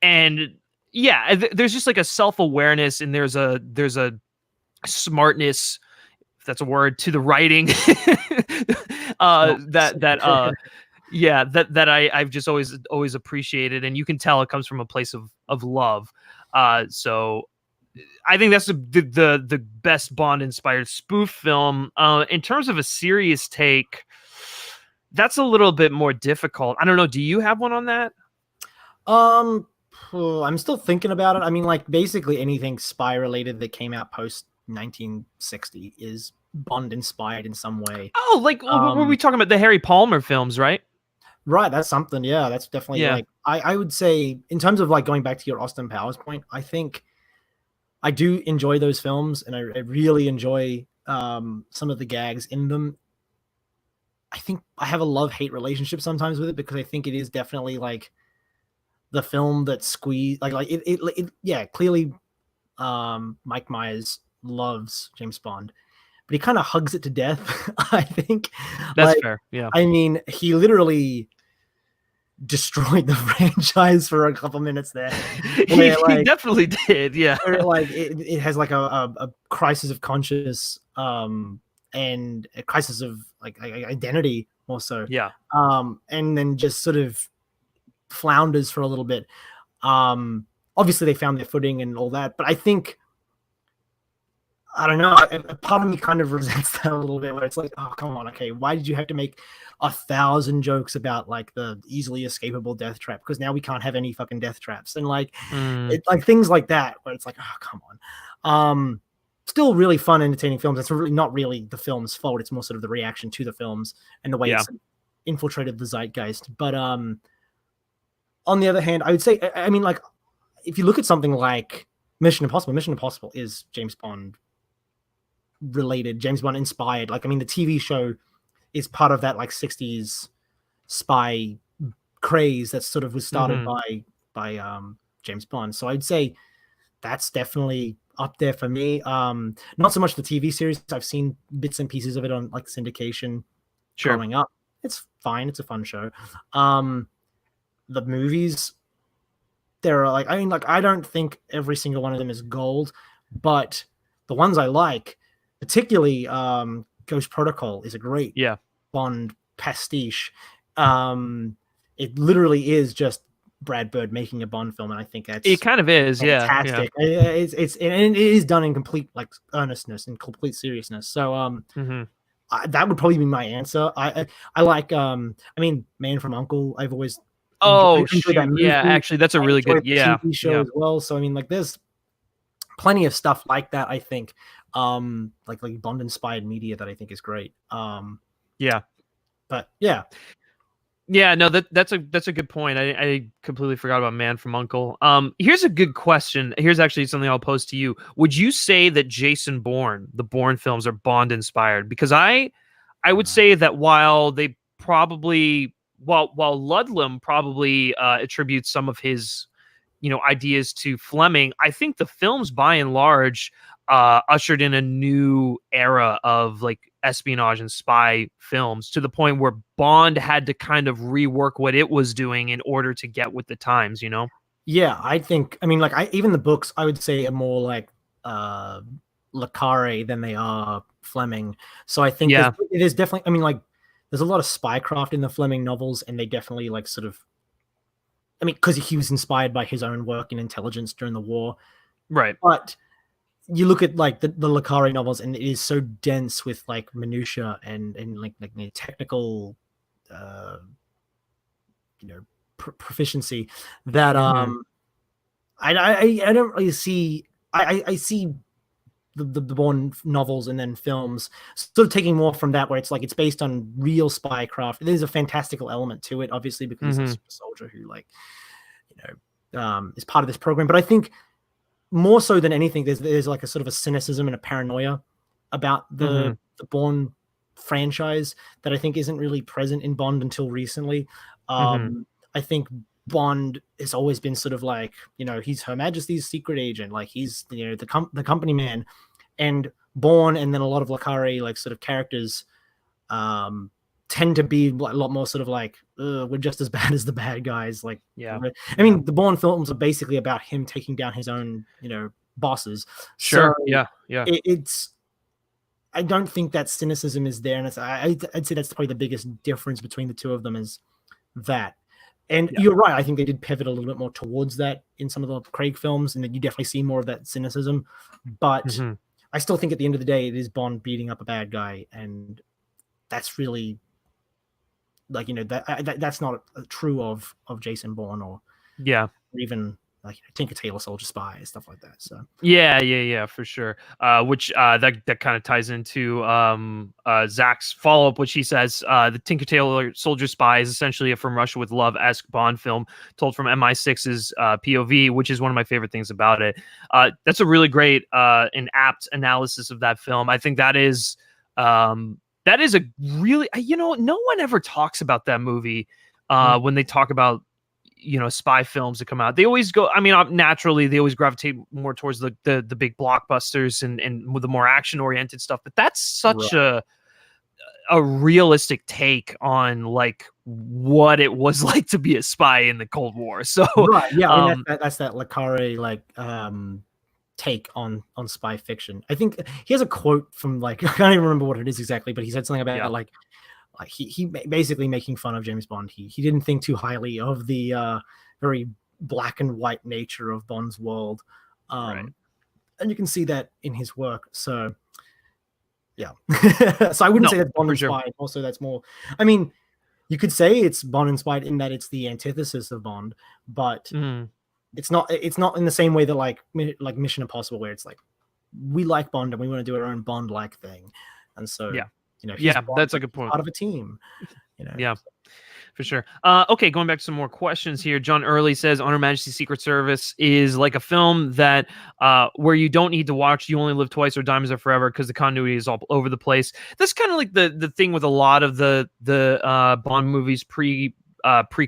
And yeah, there's just like a self-awareness, and there's a smartness, if that's a word, to the writing that I've just always appreciated, and you can tell it comes from a place of love. So I think that's the best Bond inspired spoof film. In terms of a serious take, that's a little bit more difficult. I don't know. Do you have one on that? I'm still thinking about it. I mean, like basically anything spy related that came out post 1960 is Bond inspired in some way. Oh, like were we talking about the Harry Palmer films, right? Right, that's something. Yeah, that's definitely like I would say, in terms of like going back to your Austin Powers point, I think I do enjoy those films, and I really enjoy some of the gags in them. I think I have a love-hate relationship sometimes with it, because I think it is definitely like the film that squeezed like it yeah, clearly Mike Myers loves James Bond, but he kind of hugs it to death. I think that's fair. Yeah, I mean, he literally destroyed the franchise for a couple minutes there. He definitely did. Yeah. Where, like it has like a crisis of conscience, and a crisis of like identity also. Yeah. And then just sort of flounders for a little bit. Obviously they found their footing and all that, but I think, I don't know, a part of me kind of resents that a little bit, where it's like, oh, come on, okay, why did you have to make 1,000 jokes about like the easily escapable death trap? Because now we can't have any fucking death traps, and like like things like that, where it's like, oh, come on. Still really fun, entertaining films. It's really not really the film's fault. It's more sort of the reaction to the films and the way it's infiltrated the zeitgeist. But on the other hand, I would say, I mean, like, if you look at something like Mission Impossible is James Bond related, James Bond inspired. Like, I mean, the TV show is part of that like 60s spy craze that sort of was started by James Bond. So I'd say that's definitely up there for me. Not so much the TV series. I've seen bits and pieces of it on like syndication growing up. It's fine. It's a fun show. The movies, there are like, I mean, like, I don't think every single one of them is gold, but the ones I like, particularly Ghost Protocol, is a great Bond pastiche. It literally is just Brad Bird making a Bond film, and I think it kind of is fantastic. It's and it is done in complete like earnestness and complete seriousness. So that would probably be my answer. I like I mean, Man from U.N.C.L.E. I've always enjoyed that movie. Yeah, actually that's a really good TV show as well. So I mean, like, there's plenty of stuff like that, I think, like Bond inspired media that I think is great. But no, that's a good point. I completely forgot about Man from U.N.C.L.E. Here's a good question. Here's actually something I'll pose to you. Would you say that Jason Bourne, the Bourne films, are Bond inspired? Because I would say that while they probably while Ludlum probably attributes some of his ideas to Fleming, I think the films by and large ushered in a new era of like espionage and spy films, to the point where Bond had to kind of rework what it was doing in order to get with the times, Yeah, I think, I mean, like, even the books, I would say, are more like Le Carre than they are Fleming. So I think it is definitely, I mean, like, there's a lot of spycraft in the Fleming novels, and they definitely like sort of, I mean, because he was inspired by his own work in intelligence during the war. Right. But you look at like the Le Carre novels, and it is so dense with like minutia and like technical proficiency that I don't really see. I see the Bourne novels and then films sort of taking more from that, where it's like it's based on real spycraft. There's a fantastical element to it, obviously, because he's a soldier who, like, is part of this program. But I think more so than anything, there's like a sort of a cynicism and a paranoia about the Bourne franchise that I think isn't really present in Bond until recently. I think Bond has always been sort of like, he's Her Majesty's secret agent, like he's the company man, and Bourne and then a lot of Le Carre like sort of characters tend to be a lot more sort of like, we're just as bad as the bad guys. Like, I mean, the Bourne films are basically about him taking down his own, bosses. Sure. So it's, I don't think that cynicism is there. And I'd say that's probably the biggest difference between the two of them, is that. And you're right. I think they did pivot a little bit more towards that in some of the Craig films, and then you definitely see more of that cynicism. But I still think at the end of the day, it is Bond beating up a bad guy, and that's really like, that's not true of Jason Bourne or even like Tinker Tailor Soldier Spy and stuff like that. So for sure. Which that kind of ties into Zach's follow-up, which he says the Tinker Tailor Soldier Spy is essentially a From Russia with Love-esque Bond film told from MI6's POV, which is one of my favorite things about it. That's a really great and apt analysis of that film. I think that is a really, no one ever talks about that movie when they talk about spy films that come out. They always go, I mean, naturally they always gravitate more towards the big blockbusters and with the more action oriented stuff, but that's such a a realistic take on like what it was like to be a spy in the Cold War. So right, yeah, I mean that's that Le Carre like take on spy fiction. I think he has a quote from like I can't even remember what it is exactly, but he said something about like he basically making fun of James Bond. He didn't think too highly of the very black and white nature of Bond's world, and you can see that in his work. So yeah, so I wouldn't say that's Bond inspired. Sure. Also, that's more. I mean, you could say it's Bond inspired in that it's the antithesis of Bond, but it's not. It's not in the same way that like Mission Impossible, where it's like we like Bond and we want to do our own Bond-like thing, and so you know, that's a good point. Part of a team, you know. Yeah. For sure. Okay, going back to some more questions here. John Early says, On Her Majesty's Secret Service is like a film that where you don't need to watch You Only Live Twice or Diamonds Are Forever because the continuity is all over the place. That's kind of like the thing with a lot of the Bond movies pre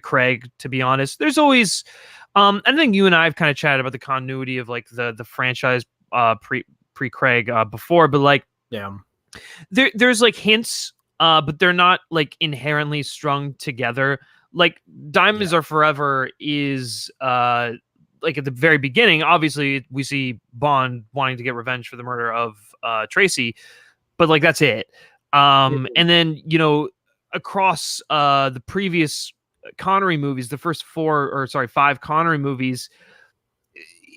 Craig, to be honest. There's always I think you and I have kind of chatted about the continuity of like the franchise pre Craig before, but like there's like hints, but they're not like inherently strung together. Like Diamonds Are Forever is like at the very beginning, obviously we see Bond wanting to get revenge for the murder of Tracy, but like that's it. And then, you know, across the previous Connery movies, the first 5 Connery movies,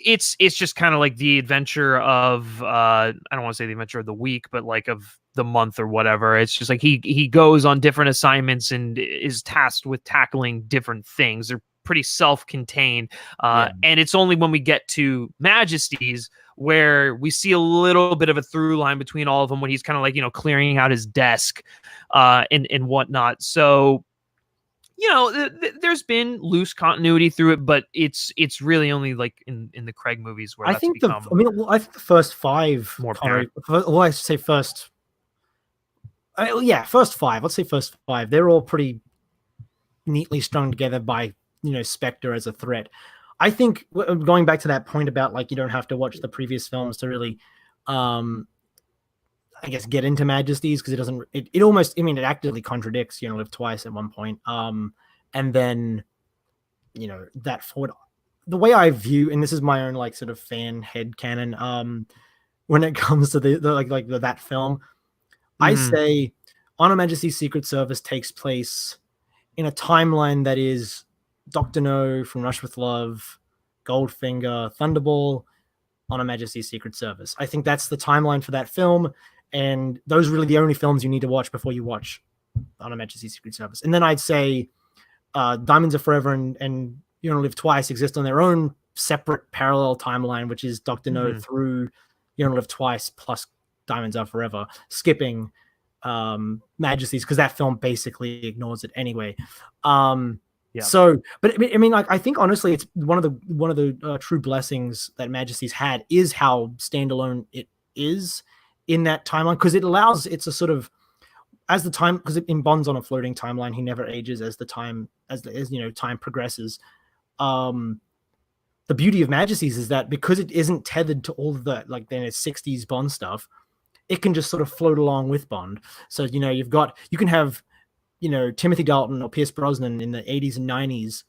it's just kind of like the adventure of I don't want to say the adventure of the week, but like of the month or whatever. It's just like he goes on different assignments and is tasked with tackling different things. They're pretty self-contained, and it's only when we get to Majesty's where we see a little bit of a through line between all of them when he's kind of like, you know, clearing out his desk and whatnot. So, you know, there's been loose continuity through it, but it's really only like in the Craig movies where I think the first 5 more apparent. I should say first 5. Let's say first 5. They're all pretty neatly strung together by, you know, Spectre as a threat. I think going back to that point about like you don't have to watch the previous films to really I guess get into Majesty's, because it almost, I mean, it actively contradicts You Only Live Twice at one point. And then, you know, that forward, the way I view, and this is my own like sort of fan head canon, when it comes to that film, I say On Her Majesty's Secret Service takes place in a timeline that is Dr. No, From Rush with Love, Goldfinger, Thunderball, On Her Majesty's Secret Service. I think that's the timeline for that film. And those are really the only films you need to watch before you watch On Her Majesty's Secret Service. And then I'd say Diamonds Are Forever and You Only Live Twice exist on their own separate parallel timeline, which is Dr. No through You Only Live Twice plus Diamonds Are Forever, skipping Majesty's because that film basically ignores it anyway. So, but I mean, like, I think honestly, it's one of the true blessings that Majesty's had is how standalone it is in that timeline, because it's a sort of, as the time, because in Bond's on a floating timeline, he never ages as time progresses. The beauty of Majesty's is that because it isn't tethered to all of the like then it's 60s Bond stuff, it can just sort of float along with Bond. So, you know, you can have, you know, Timothy Dalton or Pierce Brosnan in the 80s and 90s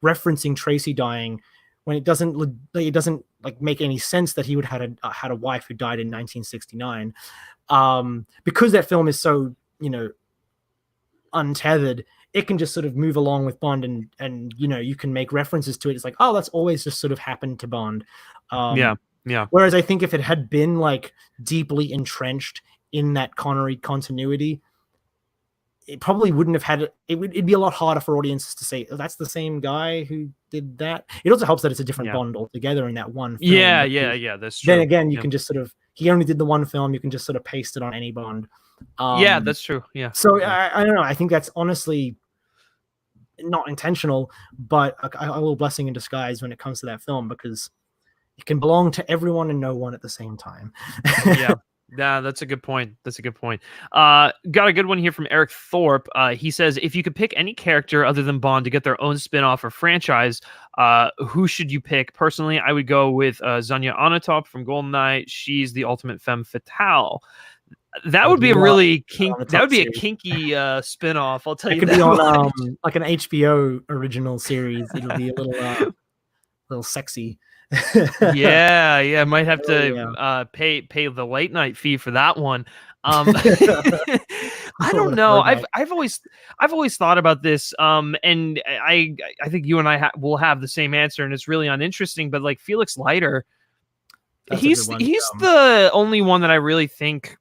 referencing Tracy dying when it doesn't like make any sense that he would had a wife who died in 1969, because that film is so, you know, untethered. It can just sort of move along with Bond, and you know, you can make references to it. It's like, oh, that's always just sort of happened to Bond. Whereas I think if it had been like deeply entrenched in that Connery continuity, it probably wouldn't have had it'd be a lot harder for audiences to say, oh, that's the same guy who did that. It also helps that it's a different Bond altogether in that one film. That's true. Then again, you can just sort of, he only did the one film, you can just sort of paste it on any Bond. That's true. So I don't know. I think that's honestly not intentional, but a little blessing in disguise when it comes to that film, because it can belong to everyone and no one at the same time. Yeah, that's a good point. Got a good one here from Eric Thorpe. He says, if you could pick any character other than Bond to get their own spin-off or franchise, who should you pick? Personally, I would go with Zanya Onatop from GoldenEye. She's the ultimate femme fatale. That Would would be a love really on the that would top be a series. kinky spin-off, I'll tell It you could that be on much. like an HBO original series. It'll be a little sexy. Yeah, yeah, might have Oh, to yeah. pay the late night fee for that one. I What don't a know. throwback. I've always thought about this. And I think you and I will have the same answer, and it's really uninteresting. But like Felix Leiter, That's a good one. he's the only one that I really think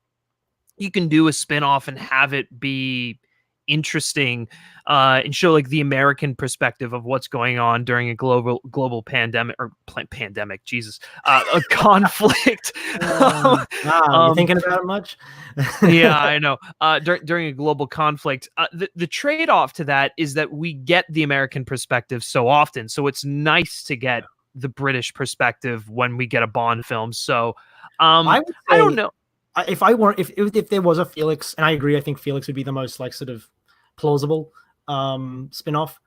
you can do a spin-off and have it be interesting and show like the American perspective of what's going on during a global pandemic or pandemic, Jesus, a conflict. Wow, you thinking about it much? Yeah, I know. During a global conflict, the trade-off to that is that we get the American perspective so often, so it's nice to get the British perspective when we get a Bond film. So I would say, I don't know. If there was a Felix, and I agree, I think Felix would be the most like sort of plausible spin-off.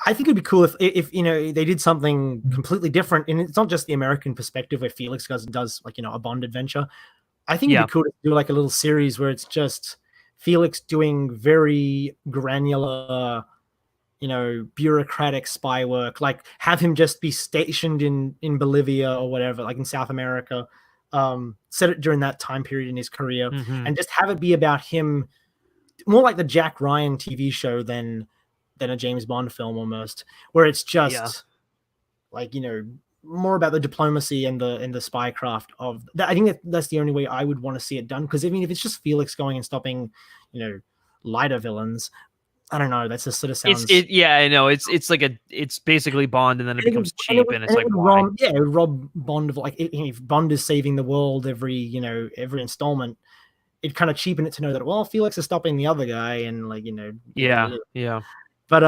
I think it'd be cool if you know they did something completely different, and it's not just the American perspective where Felix does like, you know, a Bond adventure. I think it'd be cool to do like a little series where it's just Felix doing very granular, you know, bureaucratic spy work. Like have him just be stationed in Bolivia or whatever, like in South America. Set it during that time period in his career, and just have it be about him, more like the Jack Ryan TV show than a James Bond film almost, where it's just like, you know, more about the diplomacy and the spycraft of that. I think that's the only way I would want to see it done, because I mean, if it's just Felix going and stopping, you know, lighter villains, I don't know. That's just sort of sounds. Yeah, I know. It's like it's basically Bond, and then it becomes cheap, and it's like why? Yeah, rob Bond of like, if Bond is saving the world every installment, it kind of cheapen it to know that, well, Felix is stopping the other guy, and like, you know. Yeah. But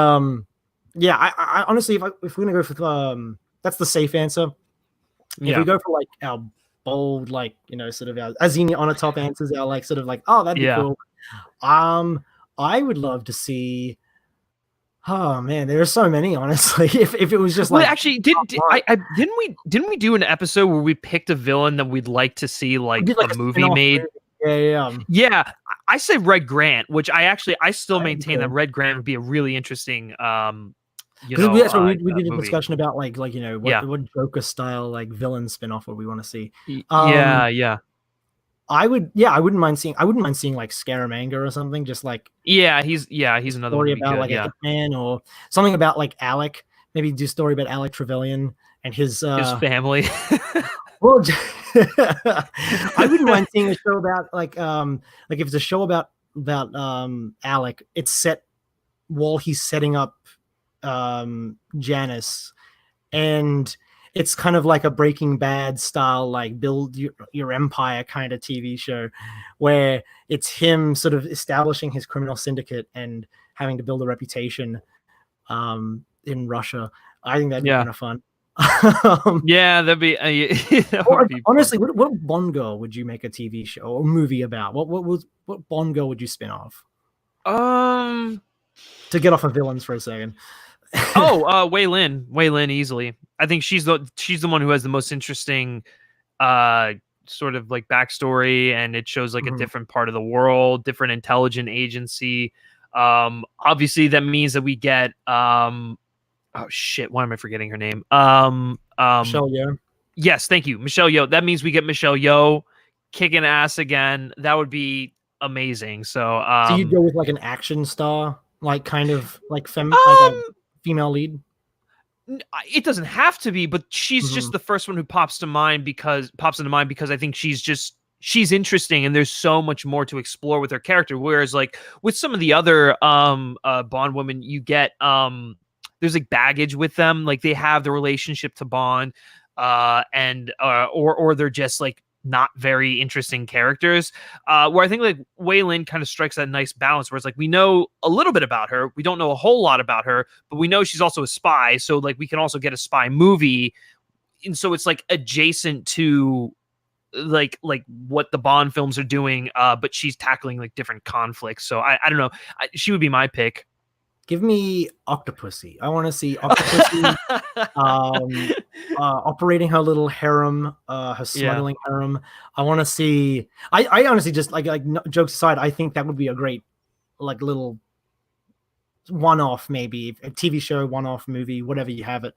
yeah, I honestly, if we're gonna go for that's the safe answer. If we go for like our bold, like, you know, sort of our Azini on a top answers, our like sort of like, oh, that'd be cool. I would love to see. Oh man, there are so many. Honestly, if it was just like, actually, didn't we do an episode where we picked a villain that we'd like to see like a movie made? Yeah. I say Red Grant, which I still maintain that Red Grant would be a really interesting you know, that's what we did a movie. discussion about, like you know, what Joker style like villain spin-off would we want to see. Yeah. I wouldn't mind seeing like Scaramanga or something, just like he's another story one about like a hitman, or something about like Alec, maybe do a story about Alec Trevelyan and his family. Well, I wouldn't mind seeing a show about like if it's a show about Alec, it's set while he's setting up Janice, and it's kind of like a Breaking Bad style, like build your empire kind of TV show, where it's him sort of establishing his criminal syndicate and having to build a reputation in Russia. I think that'd be kind of fun. Yeah, that'd be, honestly, what Bond girl would you make a TV show or movie about? What Bond girl would you spin off? To get off of villains for a second. Wei Lin easily. I think she's the one who has the most interesting sort of like backstory, and it shows like a different part of the world, different intelligent agency. Obviously that means that we get oh shit, why am I forgetting her name? Michelle Yeoh. Yes, thank you, Michelle Yeoh. That means we get Michelle Yeoh kicking ass again. That would be amazing. So you'd go with like an action star, like kind of like like a female lead? It doesn't have to be, but she's just the first one who pops into mind because I think she's interesting, and there's so much more to explore with her character. Whereas like with some of the other Bond women, you get there's like baggage with them, like they have the relationship to Bond, and or they're just like not very interesting characters, where I think like Wei Lin kind of strikes that nice balance where it's like we know a little bit about her, we don't know a whole lot about her, but we know she's also a spy, so like we can also get a spy movie, and so it's like adjacent to like what the Bond films are doing, but she's tackling like different conflicts. So I don't know, she would be my pick. Give me Octopussy. I want to see Octopussy operating her little harem, her smuggling harem. I want to see. I honestly just like jokes aside, I think that would be a great like little one-off, maybe a TV show, one-off movie, whatever you have it.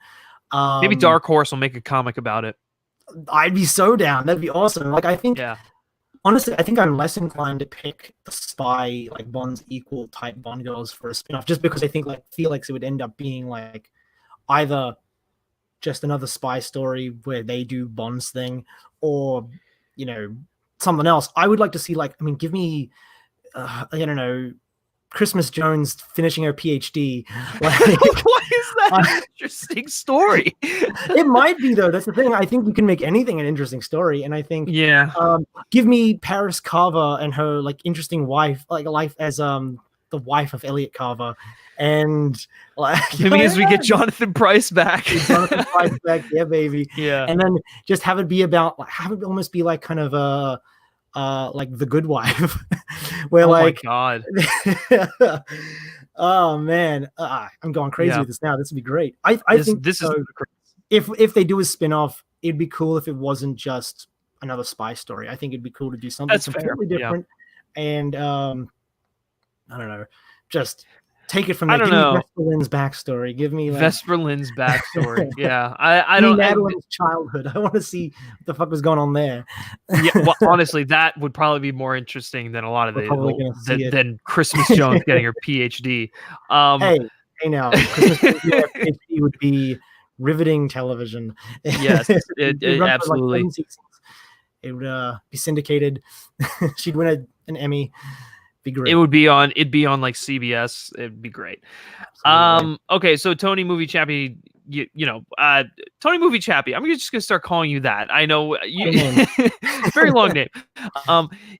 Maybe Dark Horse will make a comic about it. I'd be so down. That'd be awesome. Like I think. Yeah. Honestly, I think I'm less inclined to pick the spy, like Bond's equal type Bond girls for a spin-off, just because I think like Felix it would end up being like either just another spy story where they do Bond's thing, or something else. I would like to see give me I don't know, Christmas Jones finishing her PhD. Like, what is that an interesting story? It might be though. That's the thing. I think you can make anything an interesting story, and I think give me Paris Carver and her like interesting life as the wife of Elliot Carver, and maybe as we get Jonathan Pryce back. Yeah, baby. Yeah, and then just have it be about have it almost be like kind of a like The Good Wife, where my God. Oh man, I'm going crazy with this now. This would be great. I think this is if they do a spin-off, it'd be cool if it wasn't just another spy story. I think it'd be cool to do something completely different. And I don't know, just take it from there. Give me Vesper Lynd's backstory. Give me Vesper Lynd's backstory. Yeah, I don't. Madeline's childhood. I want to see what the fuck was going on there. Yeah, well, honestly, that would probably be more interesting than a lot of than Christmas Jones getting her PhD. Hey now, Christmas PhD would be riveting television. Yes, it absolutely. It would be syndicated. She'd win an Emmy. Be great. It'd be on like CBS. It'd be great. Absolutely. Okay, so Tony Movie Chappie, Tony Movie Chappie. I'm just gonna start calling you that. I know you. Very long name.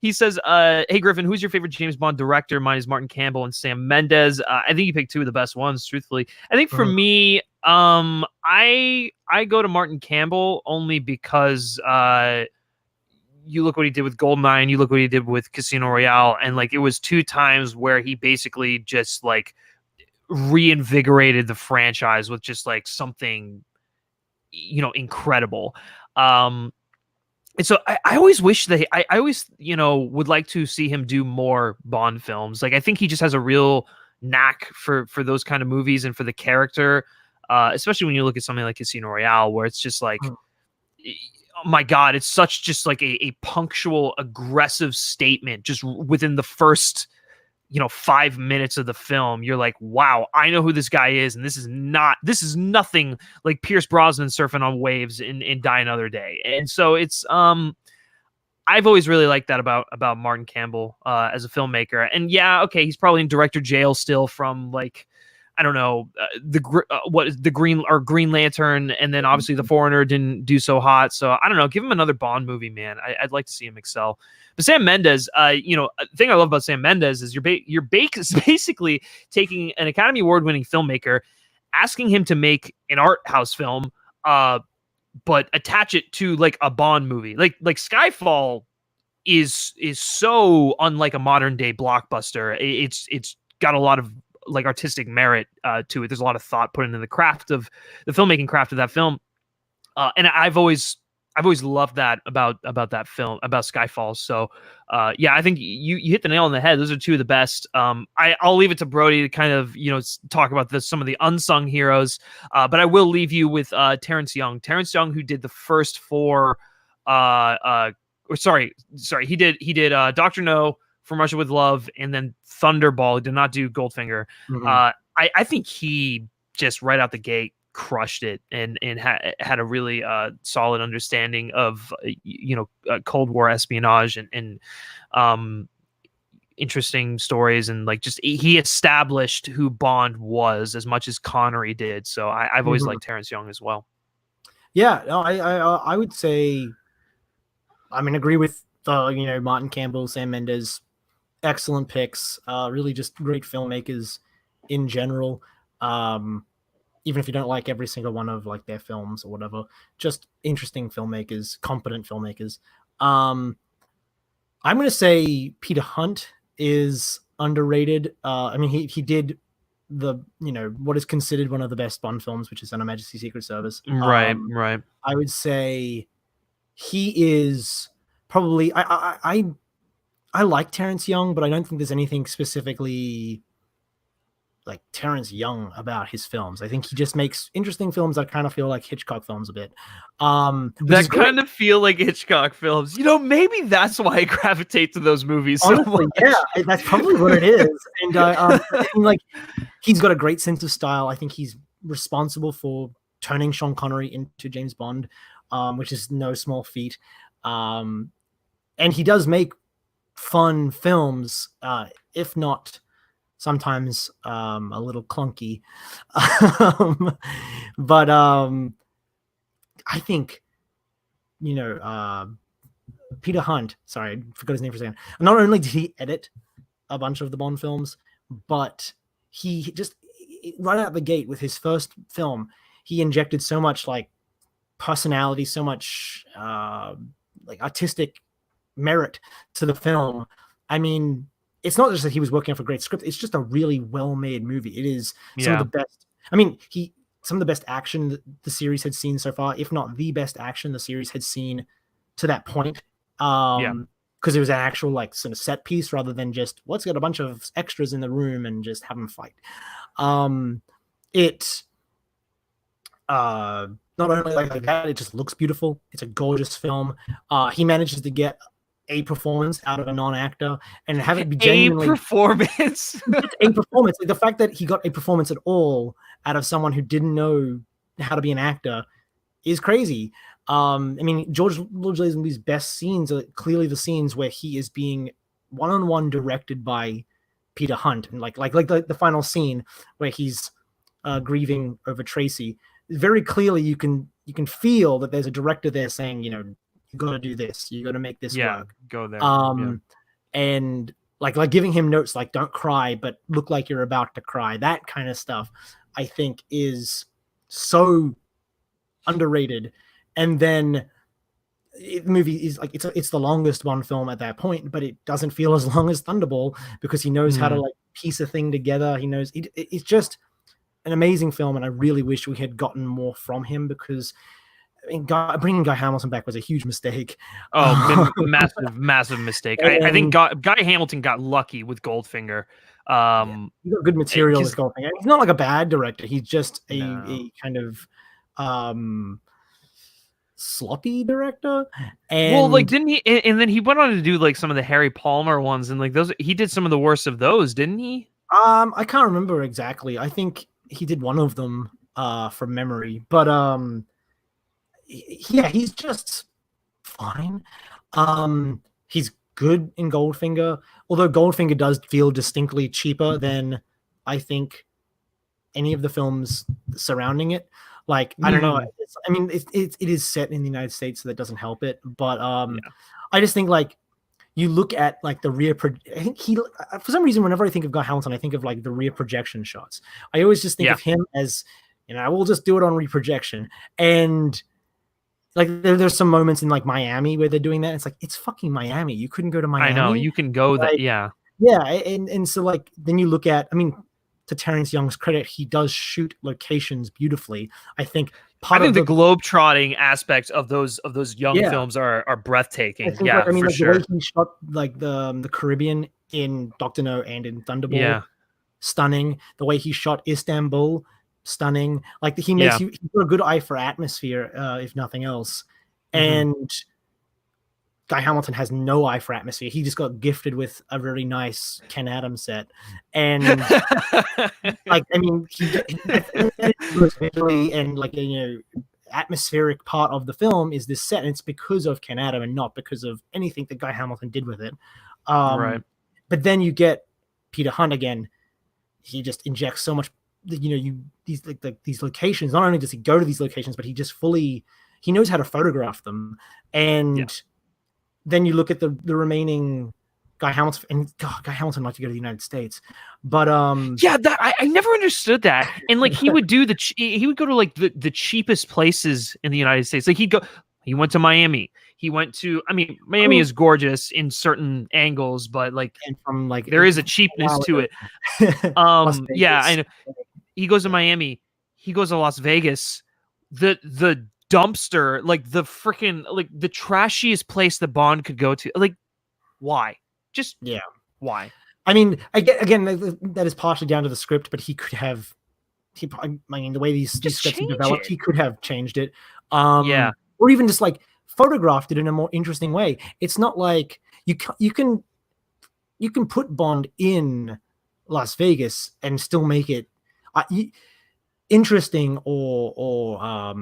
He says, "Hey Griffin, who's your favorite James Bond director? Mine is Martin Campbell and Sam Mendes. I think you picked two of the best ones. Truthfully, I think for me, I go to Martin Campbell only because you look what he did with Goldeneye, and you look what he did with Casino Royale, and like it was two times where he basically just like reinvigorated the franchise with just like something incredible. And so I always wish that I always would like to see him do more Bond films. Like I think he just has a real knack for those kind of movies and for the character, especially when you look at something like Casino Royale, where it's just like oh my God, it's such just like a punctual, aggressive statement just within the first 5 minutes of the film. You're like, wow, I know who this guy is, and this is nothing like Pierce Brosnan surfing on waves in Die Another Day. And so it's I've always really liked that about Martin Campbell as a filmmaker. And yeah, okay, he's probably in director jail still from like I don't know, the Green Lantern, and then obviously The Foreigner didn't do so hot. So I don't know, give him another Bond movie, man. I'd like to see him excel. But Sam Mendes, the thing I love about Sam Mendes is you're basically taking an Academy Award-winning filmmaker, asking him to make an art house film, but attach it to like a Bond movie, like Skyfall is so unlike a modern day blockbuster. It's got a lot of like artistic merit to it. There's a lot of thought put into the filmmaking craft of that film, and I've always loved that about that film, about Skyfall. So yeah, I think you hit the nail on the head. Those are two of the best. I'll leave it to Brody to kind of talk about some of the unsung heroes, but I will leave you with Terrence Young, who did the first four. Sorry, he did Dr. No, From Russia with Love, and then Thunderball. He did not do Goldfinger. Mm-hmm. I think he just right out the gate crushed it and had a really solid understanding of Cold War espionage and interesting stories, and like just he established who Bond was as much as Connery did. So I've always liked Terrence Young as well. Yeah, no, I would say, agree with Martin Campbell, Sam Mendes. Excellent picks. Really just great filmmakers in general. Even if you don't like every single one of like their films or whatever, just interesting filmmakers, competent filmmakers. I'm going to say Peter Hunt is underrated. He did what is considered one of the best Bond films, which is Her Majesty's Secret Service. Right. I would say he is probably I like Terrence Young, but I don't think there's anything specifically like Terrence Young about his films. I think he just makes interesting films that kind of feel like Hitchcock films a bit. That kind of feel like Hitchcock films. Maybe that's why I gravitate to those movies. Honestly, so much. yeah, that's probably what it is. And like he's got a great sense of style. I think he's responsible for turning Sean Connery into James Bond, which is no small feat. And he does make fun films, if not sometimes a little clunky. But I think, Peter Hunt, sorry, I forgot his name for a second. Not only did he edit a bunch of the Bond films, but he just, right out the gate with his first film, he injected so much like personality, so much like artistic merit to the film. I mean, it's not just that he was working off a great script, it's just a really well-made movie. It is some of the best. I mean, some of the best action that the series had seen so far, if not the best action the series had seen to that point. Because it was an actual like sort of set piece rather than just let's get a bunch of extras in the room and just have them fight. It not only like that, it just looks beautiful. It's a gorgeous film. He manages to get a performance out of a non-actor and have it be genuinely a performance. A performance. The fact that he got a performance at all out of someone who didn't know how to be an actor is crazy. I mean, George Lazenby's best scenes are clearly the scenes where he is being one-on-one directed by Peter Hunt, and like the final scene where he's grieving over Tracy. Very clearly, you can feel that there's a director there saying, you got to do this, you got to make this work. Go there. And like giving him notes like don't cry, but look like you're about to cry. That kind of stuff, I think, is so underrated. And then the movie is like it's the longest Bond film at that point, but it doesn't feel as long as Thunderball because he knows how to like piece a thing together. He knows it's just an amazing film, and I really wish we had gotten more from him because I mean, bringing Guy Hamilton back was a huge mistake. Oh, massive mistake. I think Guy Hamilton got lucky with Goldfinger. He got good material with Goldfinger. He's not like a bad director. He's just a kind of sloppy director. And didn't he? And then he went on to do like some of the Harry Palmer ones, and like those. He did some of the worst of those, didn't he? I can't remember exactly. I think he did one of them from memory, but yeah, he's just fine. He's good in Goldfinger, although Goldfinger does feel distinctly cheaper than I think any of the films surrounding it. Like, I don't know. It is set in the United States, so that doesn't help it. But I just think like you look at like the rear. I think for some reason, whenever I think of Guy Hamilton, I think of like the rear projection shots. I always just think of him as, we'll just do it on reprojection. And like there's some moments in like Miami where they're doing that. It's like, it's fucking Miami. You couldn't go to Miami. I know, you can go like, that. Yeah. And so like then you look at, to Terrence Young's credit, he does shoot locations beautifully. I think the globe-trotting aspects of those young films are breathtaking. For sure. The way he shot like the Caribbean in Dr. No and in Thunderball, stunning. The way he shot Istanbul, stunning. Like he makes he's got a good eye for atmosphere, if nothing else. And Guy Hamilton has no eye for atmosphere. He just got gifted with a very nice Ken Adams set, and visually and like atmospheric part of the film is this set, and it's because of Ken Adam and not because of anything that Guy Hamilton did with it. Right. But then you get Peter Hunt again. He just injects so much. These locations. Not only does he go to these locations, but he just he knows how to photograph them, and. Then you look at the remaining Guy Hamilton, and Guy Hamilton liked to go to the United States, but I never understood that. And like he would go to like the cheapest places in the United States. Like he went to Miami, He went to, I mean, Miami is gorgeous in certain angles, but like and from like there is a cheapness to it. Las Yeah, Vegas. I know. He goes to Miami. He goes to Las Vegas. The dumpster, like the freaking, like the trashiest place that Bond could go to. Like, why? Just why? I mean, again, that is partially down to the script, but he could have. I mean, the way these scripts have developed, he could have changed it. Yeah. Or even just like photographed it in a more interesting way. It's not like you can put Bond in Las Vegas and still make it interesting, or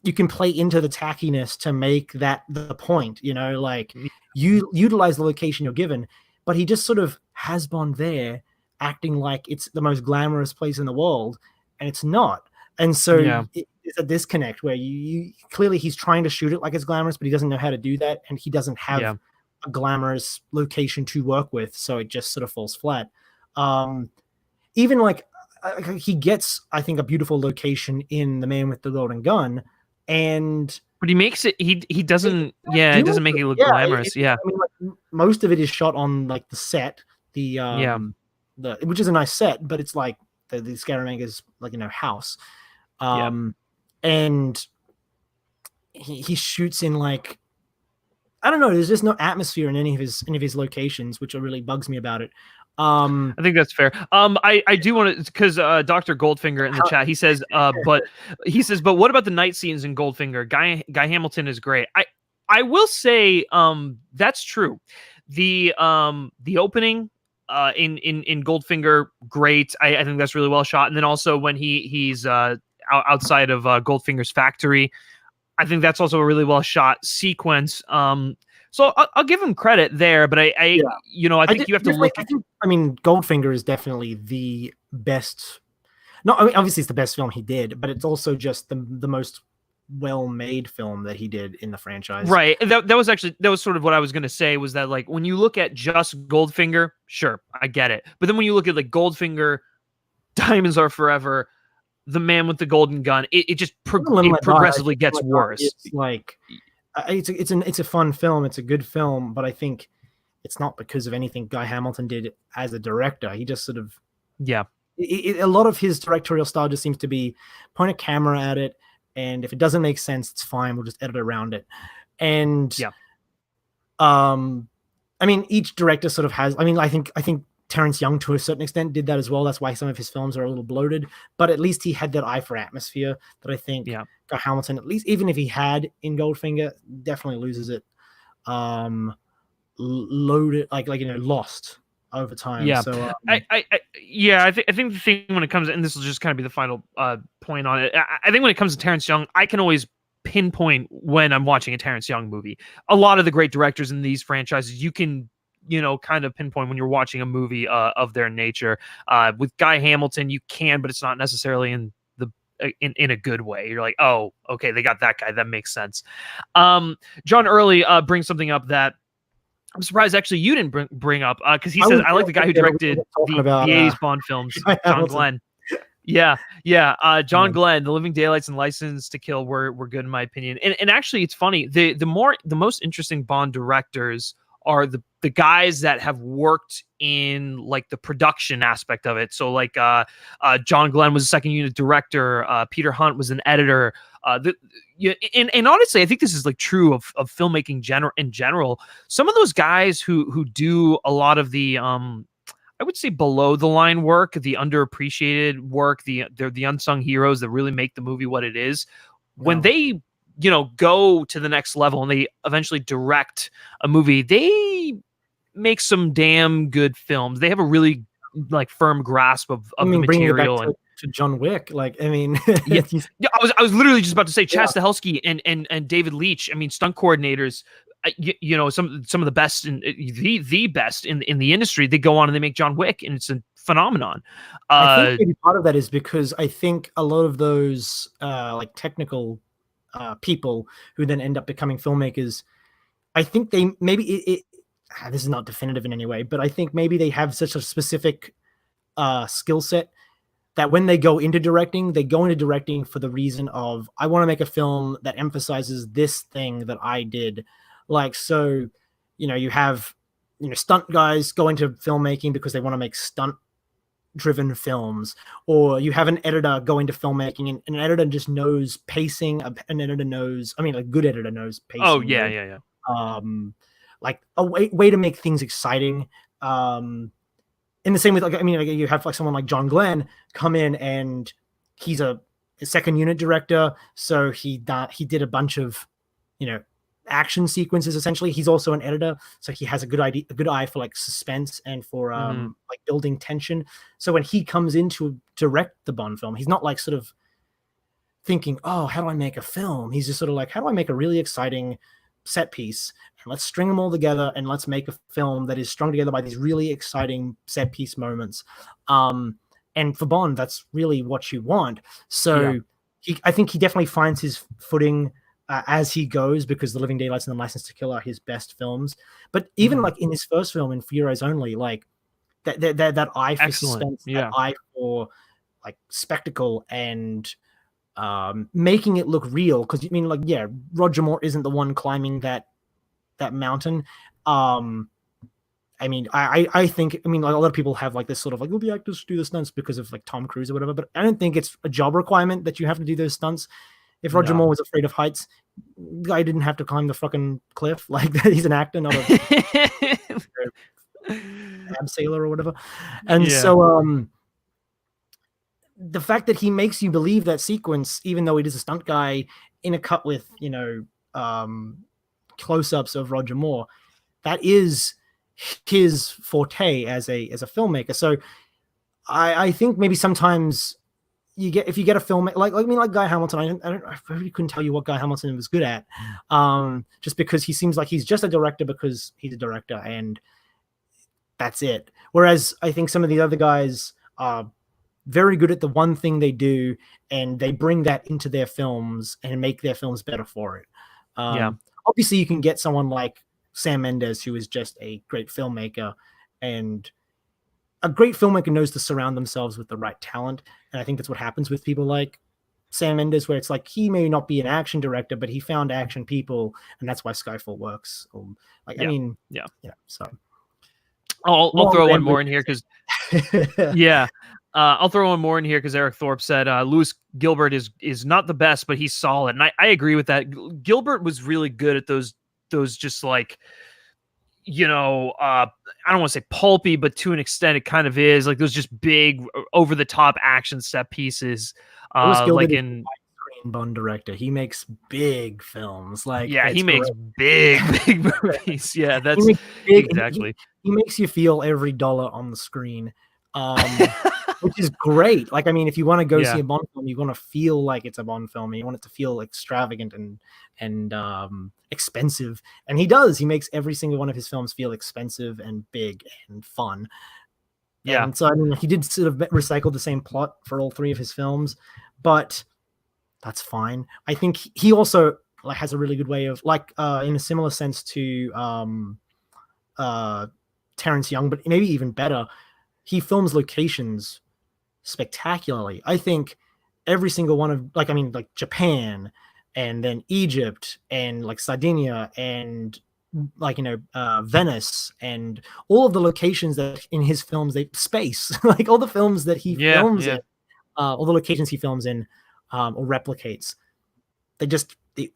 you can play into the tackiness to make that the point. You know, like you utilize the location you're given, but he just sort of has Bond there acting like it's the most glamorous place in the world, and it's not. And so it's a disconnect where you clearly he's trying to shoot it like it's glamorous, but he doesn't know how to do that, and he doesn't have a glamorous location to work with, so it just sort of falls flat. Even like he gets, I think, a beautiful location in The Man with the Golden Gun, but he makes it. He doesn't. It doesn't make it look glamorous. I mean, like, most of it is shot on like the set, which is a nice set, but it's like the Scaramouche's like house, and he shoots in like, I don't know. There's just no atmosphere in any of his locations, which really bugs me about it. I think that's fair. I do want to, because Dr. Goldfinger in the chat, he says, but what about the night scenes in Goldfinger? Guy Hamilton is great. I will say, that's true. The opening in Goldfinger, great. I think that's really well shot. And then also when he's outside of Goldfinger's factory, I think that's also a really well shot sequence. So I'll give him credit there, but I think you have to look. I mean, Goldfinger is definitely the best. No, I mean, obviously it's the best film he did, but it's also just the most well-made film that he did in the franchise. Right. That was sort of what I was going to say, was that like when you look at just Goldfinger, sure, I get it. But then when you look at like Goldfinger, Diamonds Are Forever, The Man with the Golden Gun, it just progressively gets worse. It's like it's a fun film. It's a good film, but I think it's not because of anything Guy Hamilton did as a director. He just sort of a lot of his directorial style just seems to be point a camera at it, and if it doesn't make sense, it's fine. We'll just edit around it. And I mean, each director sort of has. I mean, I think Terrence Young, to a certain extent, did that as well. That's why some of his films are a little bloated, but at least he had that eye for atmosphere that I think Guy Hamilton, at least, even if he had in Goldfinger, definitely loses it. Loaded, lost over time. Yeah. So I think the thing when it comes, and this will just kind of be the final point on it. I think when it comes to Terrence Young, I can always pinpoint when I'm watching a Terrence Young movie. A lot of the great directors in these franchises, you can kind of pinpoint when you're watching a movie of their nature. With Guy Hamilton, you can, but it's not necessarily in a good way. You're like, oh, okay, they got that guy. That makes sense. John Early brings something up that I'm surprised actually you didn't bring up, because he says, I like the guy who directed the 80s Bond films, John Glenn. John Glenn, The Living Daylights and License to Kill were good in my opinion. And actually, it's funny. The most interesting Bond directors are the guys that have worked in like the production aspect of it. So like John Glenn was a second unit director. Peter Hunt was an editor. And honestly, I think this is like true of filmmaking in general. Some of those guys who do a lot of the I would say below the line work, the underappreciated work, they're the unsung heroes that really make the movie what it is. When they go to the next level and they eventually direct a movie, they make some damn good films. They have a really like firm grasp of the material. And to John Wick, like, I mean, I was literally just about to say Chad Stahelski and David Leitch. I mean, stunt coordinators, some of the best in the best in the industry. They go on and they make John Wick, and it's a phenomenon. I think maybe part of that is because I think a lot of those like technical people who then end up becoming filmmakers, I think they maybe this is not definitive in any way, but I think maybe they have such a specific skill set that when they go into directing for the reason of, I want to make a film that emphasizes this thing that I did. Like, so, you have, stunt guys go into filmmaking because they want to make stunt driven films, or you have an editor go into filmmaking, and an editor just knows pacing. An editor knows, I mean, a good editor knows pacing. Oh, yeah. Like a way to make things exciting. In the same with, like, I mean, like, you have like someone like John Glenn come in, and he's a second unit director, so he did a bunch of, action sequences. Essentially, he's also an editor, so he has a good eye for like suspense and for like building tension. So when he comes in to direct the Bond film, he's not like sort of thinking, oh, how do I make a film? He's just sort of like, how do I make a really exciting set piece, and let's string them all together, and let's make a film that is strung together by these really exciting set piece moments. And for Bond, that's really what you want. So I think he definitely finds his footing as he goes, because The Living Daylights and The License to Kill are his best films. But even like in his first film, in For Your Eyes Only, like that eye for suspense, that eye for like spectacle, and making it look real. Because I mean, like, Roger Moore isn't the one climbing that mountain. I mean, I think, I mean, like, a lot of people have like this sort of like, the actors do the stunts because of like Tom Cruise or whatever, but I don't think it's a job requirement that you have to do those stunts. If Roger Moore was afraid of heights, the guy didn't have to climb the fucking cliff. Like, he's an actor, not a abseiler or whatever. And so the fact that he makes you believe that sequence, even though he is a stunt guy, in a cut with, close-ups of Roger Moore, that is his forte as a filmmaker. So I think maybe sometimes if you get a film like Guy Hamilton, I really couldn't tell you what Guy Hamilton was good at, just because he seems like he's just a director because he's a director, and that's it. Whereas I think some of the other guys are very good at the one thing they do, and they bring that into their films and make their films better for it. Obviously you can get someone like Sam Mendes, who is just a great filmmaker, and a great filmmaker knows to surround themselves with the right talent. And I think that's what happens with people like Sam Mendes, where it's like, he may not be an action director, but he found action people, and that's why Skyfall works. I mean, so I'll throw one more in here because I'll throw one more in here because Eric Thorpe said Lewis Gilbert is not the best, but he's solid, and I agree with that. Gilbert was really good at those just like, I don't want to say pulpy, but to an extent it kind of is, like those just big over the top action set pieces. Like in Bond director, he makes big films. Like, he makes big movies. Yeah, that's exactly. He makes you feel every dollar on the screen, which is great. Like, I mean, if you want to go see a Bond film, you want to feel like it's a Bond film, and you want it to feel extravagant and expensive. And he does. He makes every single one of his films feel expensive and big and fun. Yeah. And so, I mean, he did sort of recycle the same plot for all three of his films, but that's fine. I think he also like has a really good way of, like, in a similar sense to Terrence Young, but maybe even better, he films locations spectacularly. I think every single one of, like, I mean, like Japan, and then Egypt, and like Sardinia, and like, Venice, and all of the locations that in his films, space, like all the films that he films in, all the locations he films in or replicates, they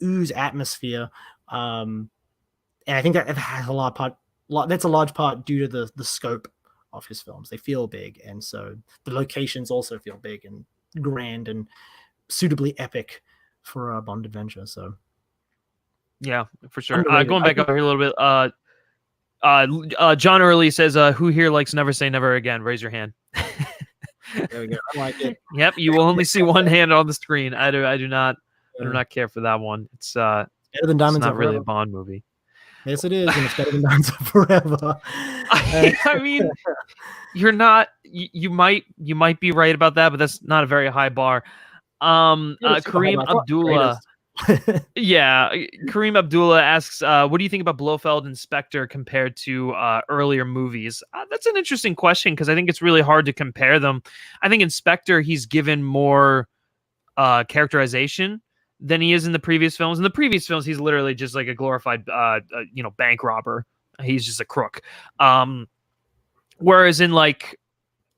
ooze atmosphere. And I think that has that's a large part due to the scope of his films. They feel big, and so the locations also feel big and grand and suitably epic for a Bond adventure. So yeah, for sure. Going back up here a little bit, John Early says, who here likes Never Say Never Again? Raise your hand. There we go. I like it. Yep, you will only see one hand on the screen. I do not care for that one. It's better than Diamonds. It's not really a Bond movie. Yes, it is, and it's better than Diamonds Are Forever. I mean, you're not. You might be right about that, but that's not a very high bar. Kareem Abdullah. Kareem Abdullah asks, what do you think about Blofeld and Spectre compared to earlier movies? That's an interesting question, because I think it's really hard to compare them. I think in Spectre he's given more characterization than he is in the previous films. In the previous films, he's literally just like a glorified, bank robber. He's just a crook. Whereas in like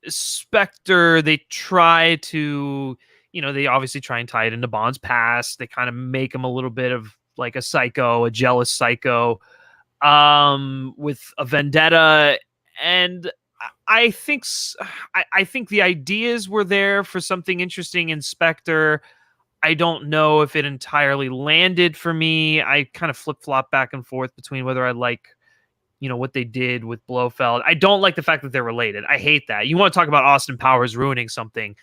Spectre, they try to, they obviously try and tie it into Bond's past. They kind of make him a little bit of like a psycho, a jealous psycho, with a vendetta. And I think the ideas were there for something interesting in Spectre. I don't know if it entirely landed for me. I kind of flip-flop back and forth between whether I like, what they did with Blofeld. I don't like the fact that they're related. I hate that. You want to talk about Austin Powers ruining something.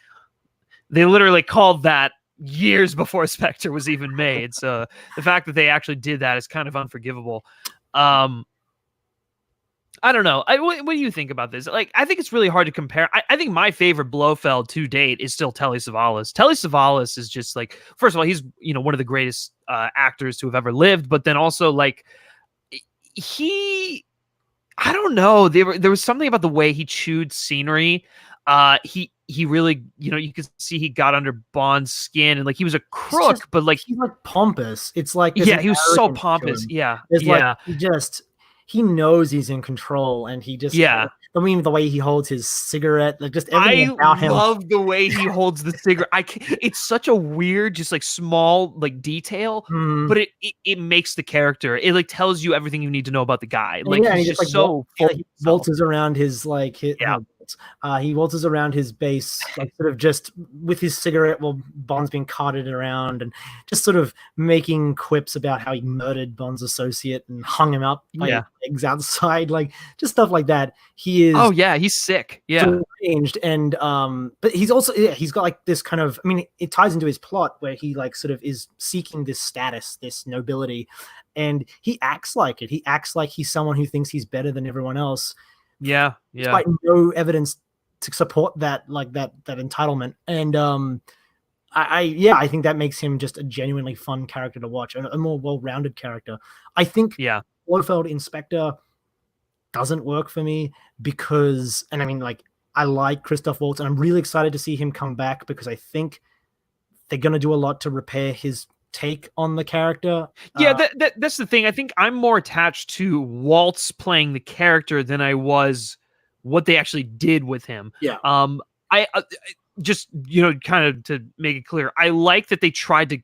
They literally called that years before Spectre was even made. So the fact that they actually did that is kind of unforgivable. I don't know. What do you think about this? Like, I think it's really hard to compare. I think my favorite Blofeld to date is still Telly Savalas. Telly Savalas is just like, first of all, he's, one of the greatest actors to have ever lived, but then also like I don't know. There was something about the way he chewed scenery. He really, you could see he got under Bond's skin, and like he was a crook, but like he's like pompous. It's like he was so pompous. Yeah, like he knows he's in control, and he just I mean, the way he holds his cigarette, like just everything about him. I love the way he holds the cigarette. It's such a weird, just like small, like detail, but it makes the character. It like tells you everything you need to know about the guy. Like he's just like, so he waltzes around his like he waltzes around his base, like sort of just with his cigarette while Bond's being carted around, and just sort of making quips about how he murdered Bond's associate and hung him up by his legs outside, like just stuff like that. He is he's sick. Yeah. Changed. And but he's also he's got like this kind of, I mean, it ties into his plot where he like sort of is seeking this status, this nobility, and he acts like it. He acts like he's someone who thinks he's better than everyone else. Yeah. Despite no evidence to support that, like that entitlement. And I think that makes him just a genuinely fun character to watch, and a more well-rounded character. I think Blofeld in Spectre doesn't work for me because, and I mean, like, I like Christoph Waltz, and I'm really excited to see him come back because I think they're going to do a lot to repair his take on the character. That's the thing. I think I'm more attached to Waltz playing the character than I was what they actually did with him. I just, kind of to make it clear, I like that they tried to,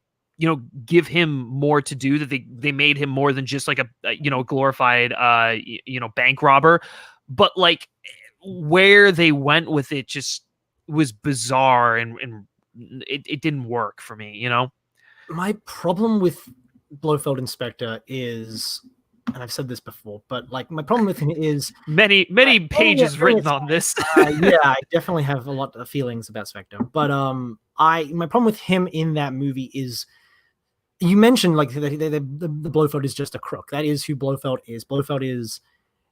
give him more to do, that they made him more than just like a glorified bank robber. But like where they went with it just was bizarre, and it didn't work for me, My problem with Blofeld in Spectre is, and I've said this before, but like my problem with him is many pages written on this. I definitely have a lot of feelings about Spectre, but my problem with him in that movie is, you mentioned like the Blofeld is just a crook. That is who Blofeld is.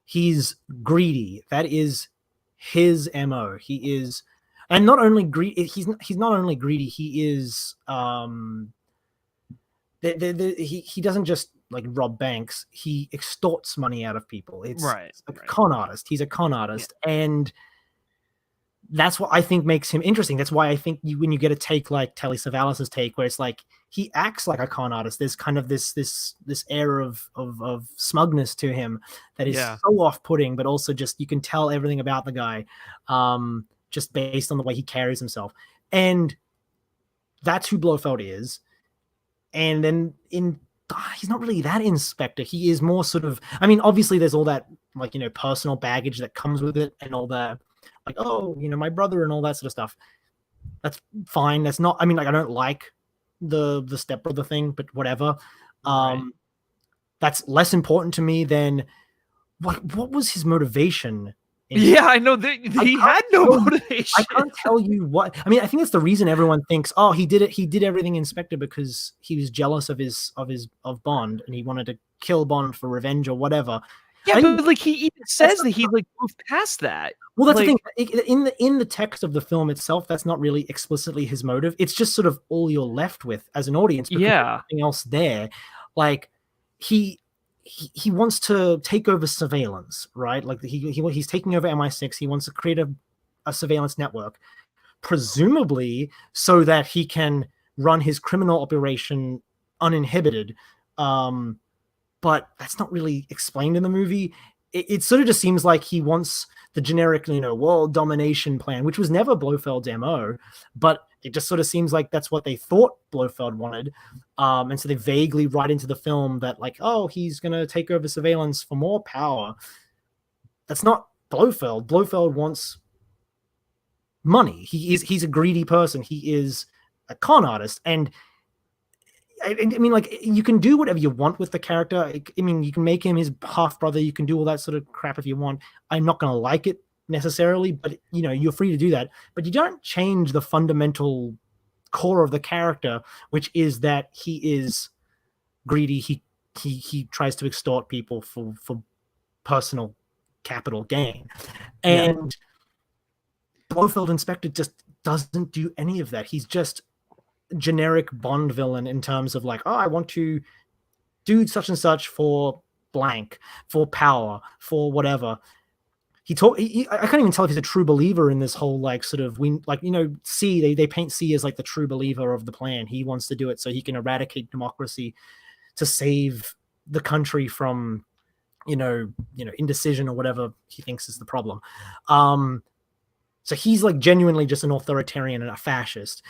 He's greedy. That is his MO. He is, and not only greedy. He's not only greedy. He is he doesn't just like rob banks. He extorts money out of people. It's like a con artist. He's a con artist, and that's what I think makes him interesting. That's why I think when you get a take like Telly Savalas's take, where it's like he acts like a con artist, there's kind of this air of smugness to him that is so off-putting, but also just you can tell everything about the guy just based on the way he carries himself, and that's who Blofeld is. And then he's not really that in Spectre. He is more sort of, I mean, obviously there's all that like, personal baggage that comes with it, and all that, like, oh, my brother and all that sort of stuff. That's fine. That's not, I mean, like, I don't like the stepbrother thing, but whatever. That's less important to me than what was his motivation. I know that he had no motivation. I can't tell you what. I mean, I think that's the reason everyone thinks, oh, he did it. He did everything in Spectre because he was jealous of Bond, and he wanted to kill Bond for revenge or whatever. Yeah, but like he even says that he like moved past that. Well, that's the thing. In the text of the film itself, that's not really explicitly his motive. It's just sort of all you're left with as an audience. Because there's nothing else there. Like he wants to take over surveillance, right? Like he's taking over MI6. He wants to create a surveillance network, presumably so that he can run his criminal operation uninhibited. But that's not really explained in the movie. It sort of just seems like he wants the generic, world domination plan, which was never Blofeld's MO, but it just sort of seems like that's what they thought Blofeld wanted. And so they vaguely write into the film that, like, oh, he's going to take over surveillance for more power. That's not Blofeld. Blofeld wants money. He's a greedy person. He is a con artist. And I mean, like, you can do whatever you want with the character. I mean, you can make him his half brother. You can do all that sort of crap if you want. I'm not going to like it necessarily, but you're free to do that. But you don't change the fundamental core of the character, which is that he is greedy. He tries to extort people for personal capital gain, and Blofeld Inspector just doesn't do any of that. He's just generic Bond villain in terms of, like, oh, I want to do such and such for blank, for power, for whatever. I can't even tell if he's a true believer in this whole, like, sort of, C, they paint C as like the true believer of the plan. He wants to do it so he can eradicate democracy to save the country from indecision or whatever he thinks is the problem. So he's, like, genuinely just an authoritarian and a fascist.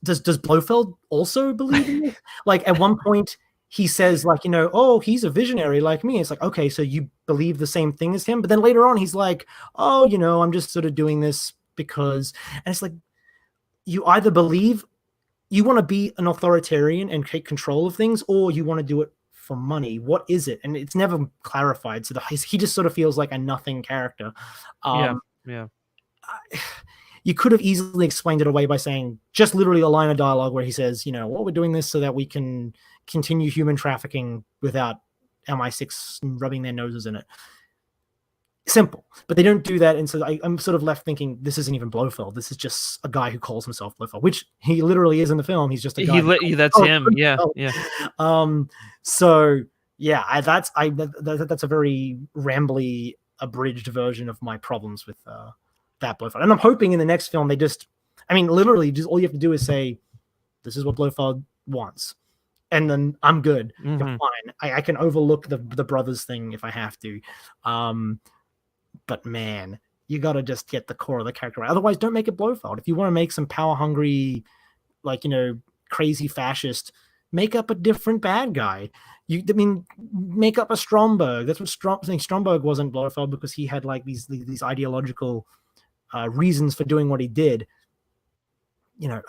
Does Blofeld also believe in this? Like, at one point he says, like, oh, he's a visionary like me. It's like, okay, so you believe the same thing as him. But then later on he's like, oh, I'm just sort of doing this because, and it's like, you either believe you want to be an authoritarian and take control of things, or you want to do it for money. What is it? And it's never clarified. So he just sort of feels like a nothing character. Yeah. You could have easily explained it away by saying just literally a line of dialogue where he says, well, we're doing this so that we can continue human trafficking without MI6 rubbing their noses in it. Simple. But they don't do that. And so I'm sort of left thinking, this isn't even Blofeld. This is just a guy who calls himself Blofeld, which he literally is in the film. He's just a guy. That's him. Yeah. So yeah, that's a very rambly, abridged version of my problems with that Blofeld. And I'm hoping in the next film they literally just all you have to do is say, this is what Blofeld wants, and then I'm good. Mm-hmm. You're fine. I can overlook the brothers thing if I have to. But man, you got to just get the core of the character right. Otherwise, don't make it Blofeld. If you want to make some power hungry, like, crazy fascist, make up a different bad guy. Make up a Stromberg. That's what Stromberg wasn't Blofeld, because he had, like, these ideological reasons for doing what he did. Man,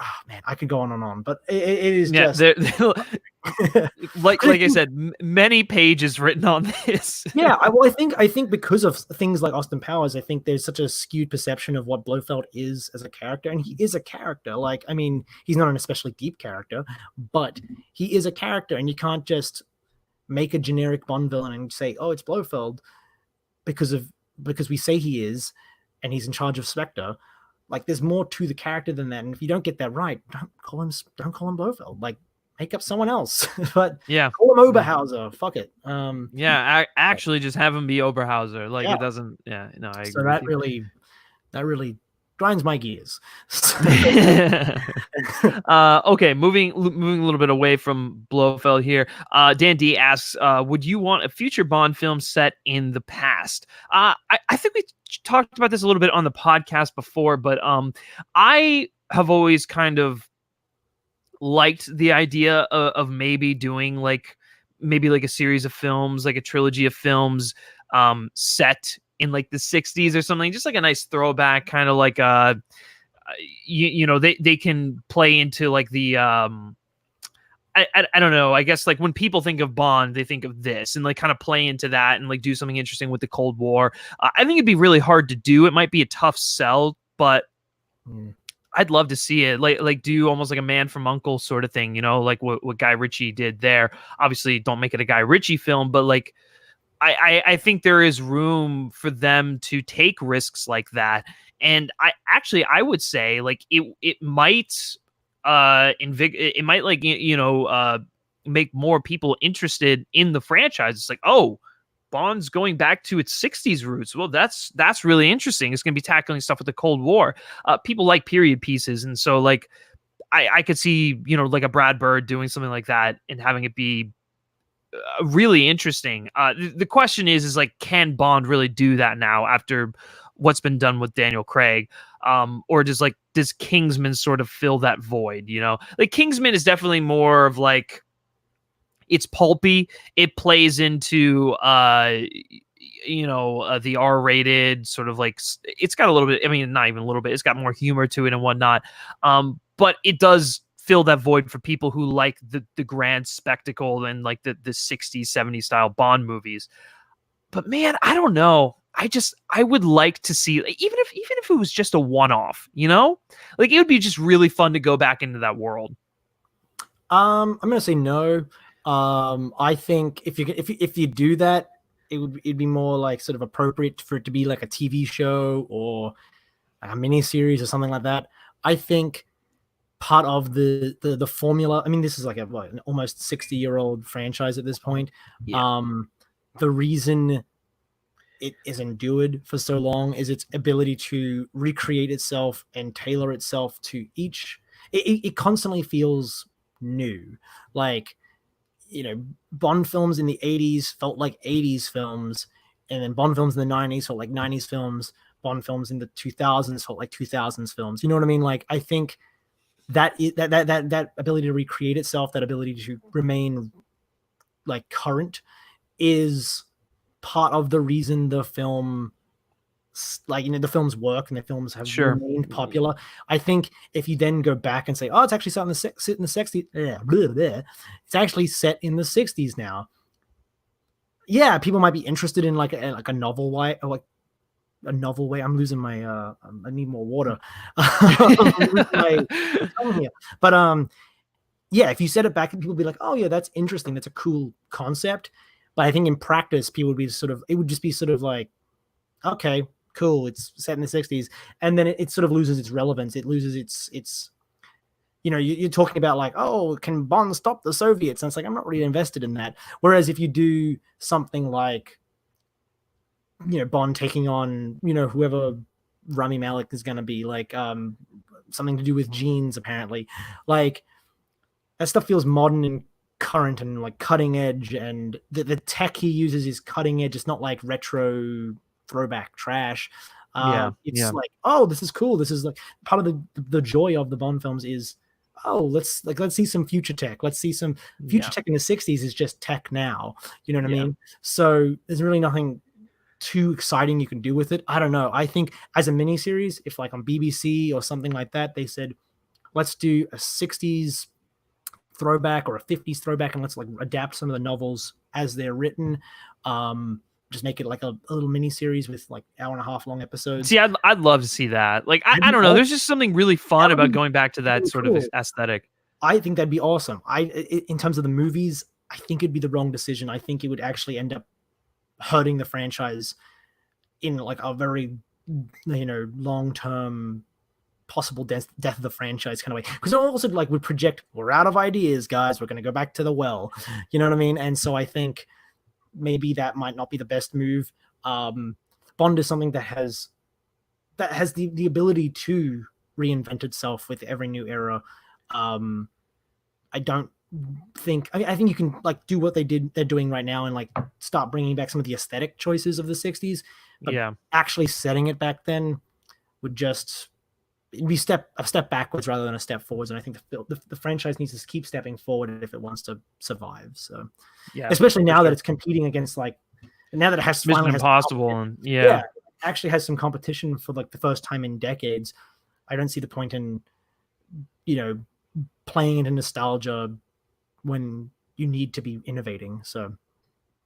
I could go on and on, but it is just like I said, many pages written on this. I think because of things like Austin Powers, I think there's such a skewed perception of what Blofeld is as a character, and he is a character. Like, he's not an especially deep character, but he is a character, and you can't just make a generic Bond villain and say, oh, it's Blofeld because we say he is, and he's in charge of Spectre. Like, there's more to the character than that. And if you don't get that right, don't call him Blofeld. Like, make up someone else. But call him Oberhauser. Fuck it. Actually just have him be Oberhauser. Like, it doesn't. Yeah, no, I agree. So that really grinds my gears. Okay, moving a little bit away from Blofeld here. Dan D asks, would you want a future Bond film set in the past? I think we talked about this a little bit on the podcast before, but I have always kind of liked the idea of maybe doing like a series of films, like a trilogy of films set in like the 60s or something, just like a nice throwback, kind of like they can play into like the I don't know, I guess like when people think of Bond, they think of this and like kind of play into that and like do something interesting with the Cold War. I think it'd be really hard to do. It might be a tough sell, but I'd love to see it like do almost like a Man from U.N.C.L.E. sort of thing, like what Guy Ritchie did there. Obviously don't make it a Guy Ritchie film, but like I think there is room for them to take risks like that. And I would say like it might make more people interested in the franchise. It's like, oh, Bond's going back to its 60s roots. Well, that's really interesting. It's going to be tackling stuff with the Cold War. People like period pieces. And so like, I could see, you know, like a Brad Bird doing something like that and having it be really interesting. The question is like, can Bond really do that now after what's been done with Daniel Craig? Or does Kingsman sort of fill that void? You know, like Kingsman is definitely more of like, it's pulpy. It plays into the R-rated sort of like, it's got a little bit, I mean, not even a little bit, it's got more humor to it and whatnot. But it does fill that void for people who like the grand spectacle and like the 60s, 70s style Bond movies. But man, I don't know. I would like to see, even if it was just a one-off, you know, like it would be just really fun to go back into that world. I'm gonna say no. I think if you do that, it'd be more like sort of appropriate for it to be like a TV show or a mini series or something like that. I think part of the formula. I mean, this is like an almost 60-year-old franchise at this point. Yeah. The reason it is endured for so long is its ability to recreate itself and tailor itself to each. It constantly feels new. Like, you know, Bond films in the 80s felt like 80s films, and then Bond films in the 90s felt like 90s films. Bond films in the 2000s felt like 2000s films. You know what I mean? Like, I think that ability to recreate itself, that ability to remain like current, is part of the reason the film, like, you know, the films work and the films have remained popular. I think if you then go back and say, oh, it's actually set in the 60s, it's actually set in the 60s now. Yeah, people might be interested in like a novel way, or like a novel way. I'm losing my I need more water. But yeah, if you set it back, people would be like, oh yeah, that's interesting, that's a cool concept. But I think in practice, people would be it would just be sort of like, okay, cool, it's set in the 60s, and then it sort of loses its relevance. It loses its you know, you're talking about like, oh, can Bond stop the Soviets? And it's like, I'm not really invested in that. Whereas if you do something like, you know, Bond taking on, you know, whoever Rami Malek is going to be, like something to do with genes, apparently, like that stuff feels modern and current and like cutting edge, and the tech he uses is cutting edge. It's not like retro throwback trash. It's like, oh, this is cool. This is like part of the joy of the Bond films is, oh, let's see some future tech. Let's see some future tech in the 60s is just tech now. You know what I mean? So there's really nothing too exciting you can do with it. I don't know. I think as a miniseries, if like on BBC or something like that, they said, let's do a 60s throwback or a 50s throwback, and let's like adapt some of the novels as they're written. Just make it like a little mini series with like hour-and-a-half long episodes. See, I'd love to see that. Like, I don't know. There's just something really fun about going back to that really sort of aesthetic. I think that'd be awesome. In terms of the movies, I think it'd be the wrong decision. I think it would actually end up hurting the franchise in like a very, you know, long-term possible death of the franchise kind of way. Because it also like would project, we're out of ideas, guys. We're going to go back to the well. You know what I mean? And so I think maybe that might not be the best move. Bond is something that has the ability to reinvent itself with every new era. I don't think, I think you can like do what they're doing right now and like start bringing back some of the aesthetic choices of the 60s. But actually setting it back then would just be a step backwards rather than a step forwards. And I think the franchise needs to keep stepping forward if it wants to survive. So especially now that it's competing against, like, now that it has Mission Impossible, and actually has some competition for like the first time in decades. I don't see the point in, you know, playing into nostalgia when you need to be innovating. So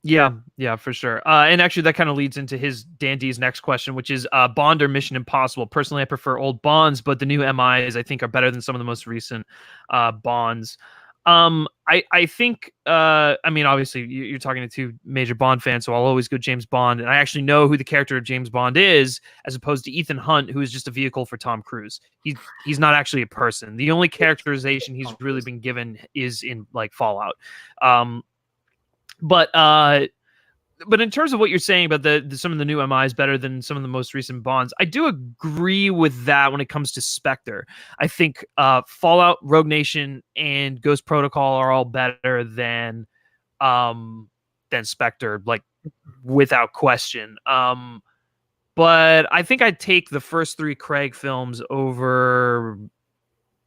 yeah, for sure. And actually that kind of leads into his Dandy's next question, which is Bond or Mission Impossible. Personally, I prefer old Bonds, but the new MIs I think are better than some of the most recent Bonds. I think I mean, obviously you're talking to two major Bond fans, so I'll always go James Bond, and I actually know who the character of James Bond is, as opposed to Ethan Hunt, who is just a vehicle for Tom Cruise. He's not actually a person. The only characterization he's really been given is in like Fallout. But but in terms of what you're saying about some of the new MIs better than some of the most recent Bonds, I do agree with that when it comes to Spectre. I think Fallout, Rogue Nation, and Ghost Protocol are all better than Spectre, like without question. But I think I'd take the first 3 Craig films over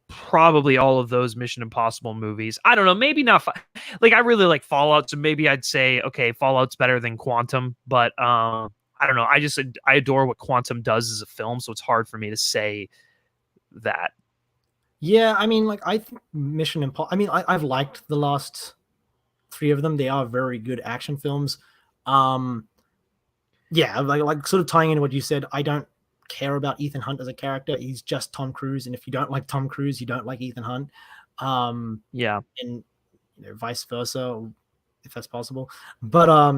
probably all of those Mission Impossible movies. I don't know, maybe not. Like I really like Fallout, so maybe I'd say okay, Fallout's better than Quantum. But I don't know. I adore what Quantum does as a film, so it's hard for me to say that. Yeah, I mean, like I think Mission Impossible. I mean, I've liked the last 3 of them. They are very good action films. Yeah, like sort of tying into what you said. I don't care about Ethan Hunt as a character. He's just Tom Cruise, and if you don't like Tom Cruise, you don't like Ethan Hunt. Yeah, and vice versa, if that's possible. But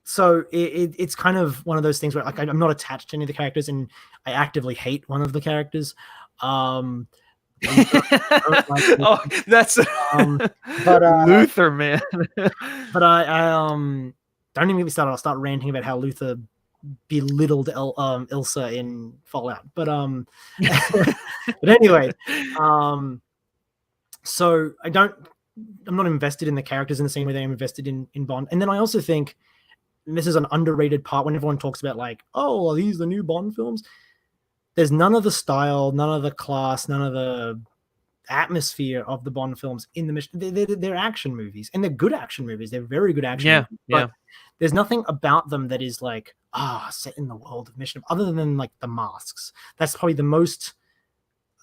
so it's kind of one of those things where like I'm not attached to any of the characters, and I actively hate one of the characters. Oh, that's but Luther, man. But I don't even get me started. I'll start ranting about how Luther belittled Ilsa in Fallout. But but anyway, so I'm not invested in the characters in the same way that I'm invested in Bond. And then I also think this is an underrated part when everyone talks about like, oh, are these the new Bond films? There's none of the style, none of the class, none of the atmosphere of the Bond films in the mission. They're action movies, and they're good action movies. They're very good action movies. But there's nothing about them that is like, set in the world of Mission, other than like the masks. That's probably the most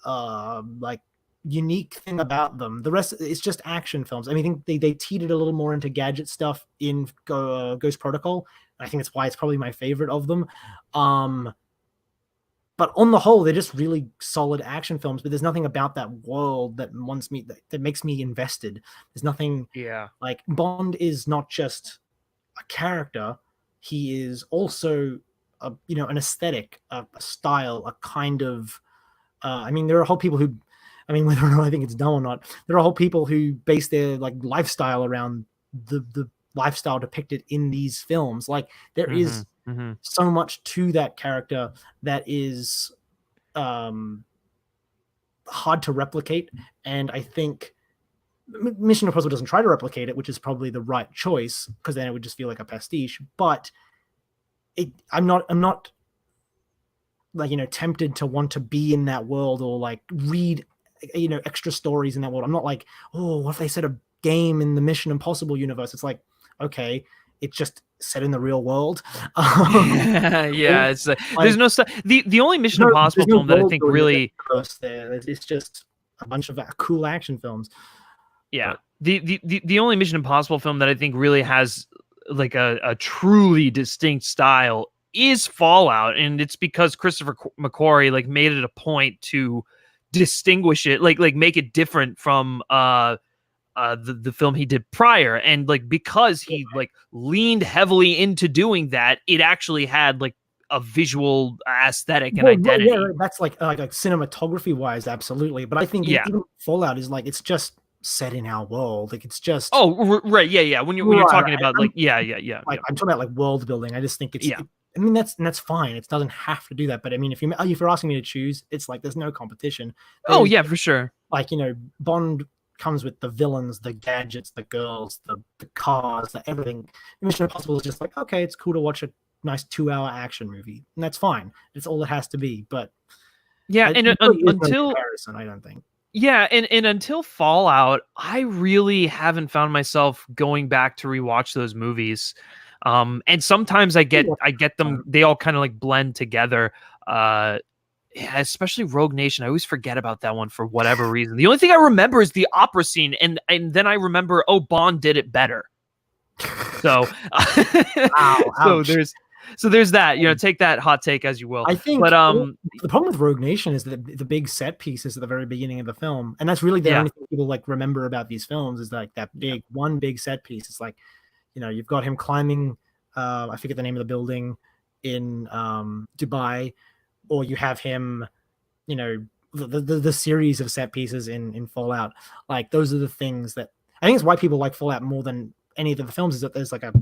like unique thing about them. The rest, it's just action films. I mean, I think they teetered a little more into gadget stuff in Ghost Protocol. I think that's why it's probably my favorite of them. But on the whole, they're just really solid action films. But there's nothing about that world that that makes me invested. There's nothing. Yeah. Like Bond is not just a character. He is also an aesthetic, a style, a kind of. I mean, there are whole people who. I mean, whether or not I think it's dumb or not, there are whole people who base their like lifestyle around the lifestyle depicted in these films. Like there is so much to that character that is hard to replicate, and I think Mission Impossible doesn't try to replicate it, which is probably the right choice, because then it would just feel like a pastiche. But I'm not like tempted to want to be in that world or like read extra stories in that world. I'm not like, oh, what if they set a game in the Mission Impossible universe? It's like, okay, it's just set in the real world. Yeah, it's there's no the only Mission Impossible film that I think really it's just a bunch of cool action films. Yeah, the only Mission Impossible film that I think really has like a truly distinct style is Fallout, and it's because Christopher McQuarrie like made it a point to distinguish it, like make it different from the film he did prior, and like because he like leaned heavily into doing that, it actually had like a visual aesthetic and identity. Yeah, that's like cinematography wise, absolutely. But I think even Fallout is like, it's just set in our world. Like it's just right, yeah. When you're talking about like I'm talking about like world building. I just think it's I mean that's fine. It doesn't have to do that. But I mean, if you're asking me to choose, it's like there's no competition. For sure. Like Bond comes with the villains, the gadgets, the girls, the cars, the everything. Mission Impossible is just like, okay, it's cool to watch a nice 2-hour action movie, and that's fine. It's all it has to be. But until comparison, I don't think. Yeah, and until Fallout, I really haven't found myself going back to rewatch those movies. And sometimes I get them, they all kind of like blend together. Especially Rogue Nation. I always forget about that one for whatever reason. The only thing I remember is the opera scene, and then I remember, Bond did it better. So, so there's that. Take that hot take as you will. I think, but the problem with Rogue Nation is that the big set pieces at the very beginning of the film, and that's really the only thing people like remember about these films, is like that one big set piece. It's like, you've got him climbing. I forget the name of the building in Dubai. Or you have him, the series of set pieces in Fallout. Like those are the things that I think is why people like Fallout more than any of the films, is that there's like a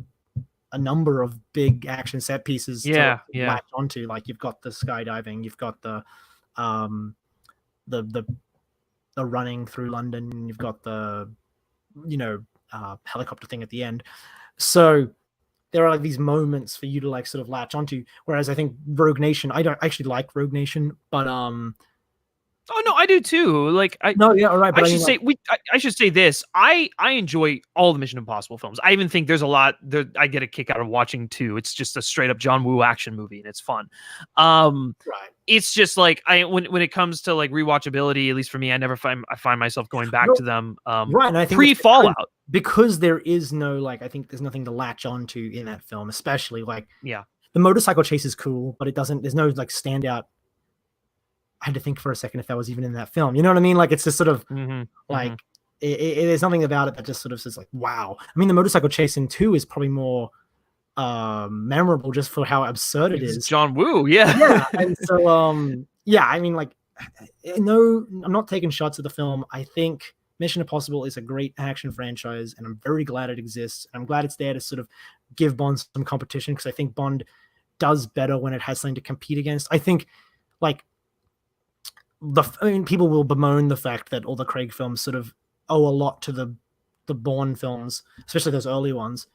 a number of big action set pieces to latch onto. Like you've got the skydiving, you've got the running through London, you've got the helicopter thing at the end. So there are like these moments for you to like sort of latch onto. Whereas I think Rogue Nation, I don't actually like Rogue Nation, but oh no, I do too. Like no, yeah, all right. But I should say this. I enjoy all the Mission Impossible films. I even think there's a lot that I get a kick out of watching too. It's just a straight up John Woo action movie, and it's fun. Right. It's just like when it comes to like rewatchability, at least for me, I find myself going back to them. Right, and I think pre Fallout, because there is no like, I think there's nothing to latch onto in that film, especially like the motorcycle chase is cool, but there's no like standout. I had to think for a second if that was even in that film. You know what I mean? Like it's just sort of like there's something about it that just sort of says like, wow. I mean, the motorcycle chase in 2 is probably more memorable just for how absurd it is. John Woo, yeah. Yeah. And so I mean, like, no, I'm not taking shots at the film. I think Mission Impossible is a great action franchise, and I'm very glad it exists. And I'm glad it's there to sort of give Bond some competition, because I think Bond does better when it has something to compete against. I think like people will bemoan the fact that all the Craig films sort of owe a lot to the Bourne films, especially those early ones.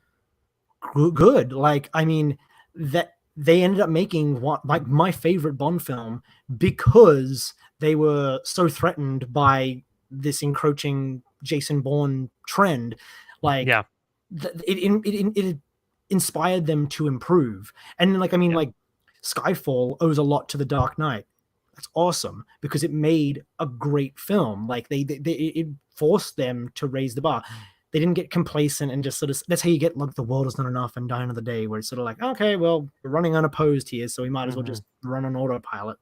Good. Like, I mean, that they ended up making like my favorite Bond film because they were so threatened by this encroaching Jason Bourne trend. Like, it inspired them to improve. And like, I mean, like Skyfall owes a lot to The Dark Knight. That's awesome because it made a great film. Like it forced them to raise the bar. They didn't get complacent and just sort of, that's how you get like The World Is Not Enough and Die Another Day, where it's sort of like, okay, well, we're running unopposed here, so we might as well just run on autopilot.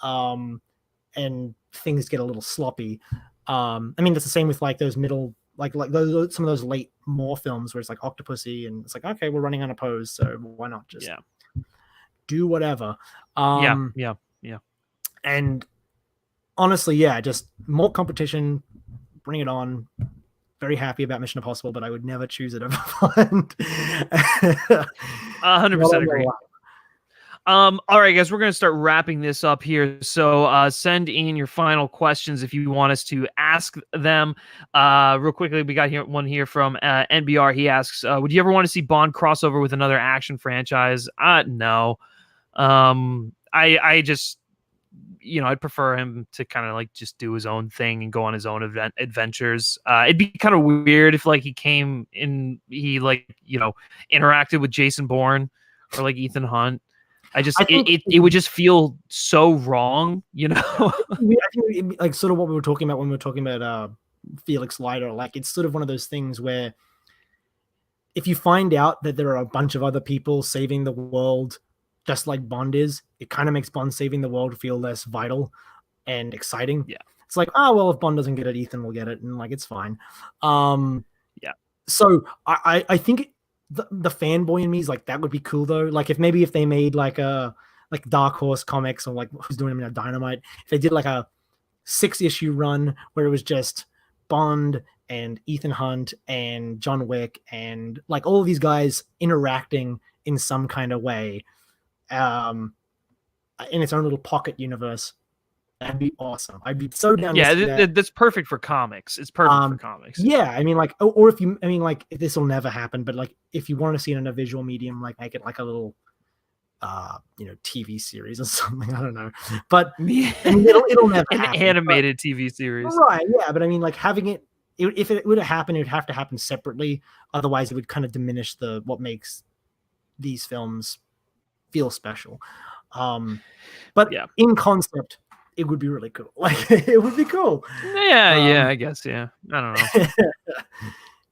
And things get a little sloppy. I mean, that's the same with like those middle, like those, some of those late Moore films where it's like Octopussy and it's like, okay, we're running unopposed, so why not just do whatever. Yeah. And honestly, just more competition, bring it on. Very happy about Mission Impossible, but I would never choose it over Bond. 100% agree. All right, guys, we're going to start wrapping this up here. So send in your final questions if you want us to ask them. Real quickly, we got one here from NBR. He asks, would you ever want to see Bond crossover with another action franchise? No. I just, I'd prefer him to kind of like just do his own thing and go on his own adventures. It'd be kind of weird if like he came in, he like, interacted with Jason Bourne or like Ethan Hunt. I think it would just feel so wrong, I think like sort of what we were talking about when we were talking about Felix Leiter. Like it's sort of one of those things where if you find out that there are a bunch of other people saving the world just like Bond is, it kind of makes Bond saving the world feel less vital and exciting. Yeah. It's like, oh, well, if Bond doesn't get it, Ethan will get it. And like, it's fine. So I think the fanboy in me is like, that would be cool though. Like if they made like Dark Horse Comics or like who's doing them now, Dynamite, if they did like a 6-issue run where it was just Bond and Ethan Hunt and John Wick and like all of these guys interacting in some kind of way, in its own little pocket universe, that'd be awesome. I'd be so down. Yeah, that's perfect for comics. It's perfect for comics. Yeah, I mean, like, or if you, I mean, like, this will never happen, but like, if you want to see it in a visual medium, like, make it like a little, TV series or something. I don't know, but I mean, it'll never an happen, animated TV series, right? Yeah, but I mean, like, having it, if it would have happened, it would have to happen separately. Otherwise, it would kind of diminish what makes these films feel special. But in concept, it would be really cool. Like it would be cool. Yeah, I guess. Yeah, I don't know.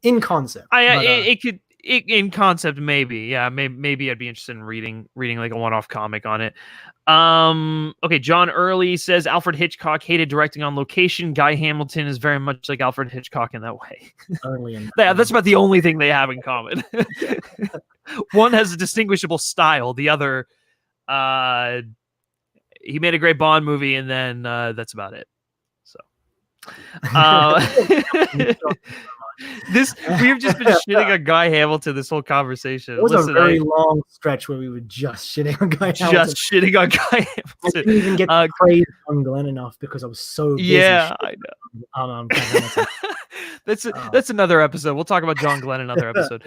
In concept, it could. In concept, maybe. Yeah, maybe I'd be interested in reading like a one-off comic on it. Okay, John Early says Alfred Hitchcock hated directing on location. Guy Hamilton is very much like Alfred Hitchcock in that way. That's about the only thing they have in common. One has a distinguishable style. The other, he made a great Bond movie, and then that's about it. So, We have just been shitting on Guy Hamilton this whole conversation. It was a very long stretch where we were just shitting on Guy Hamilton. Just shitting on Guy Hamilton. I didn't even get to praise John Glenn enough because I was so busy. Yeah, I know. Guy Hamilton. That's another episode. We'll talk about John Glenn another episode.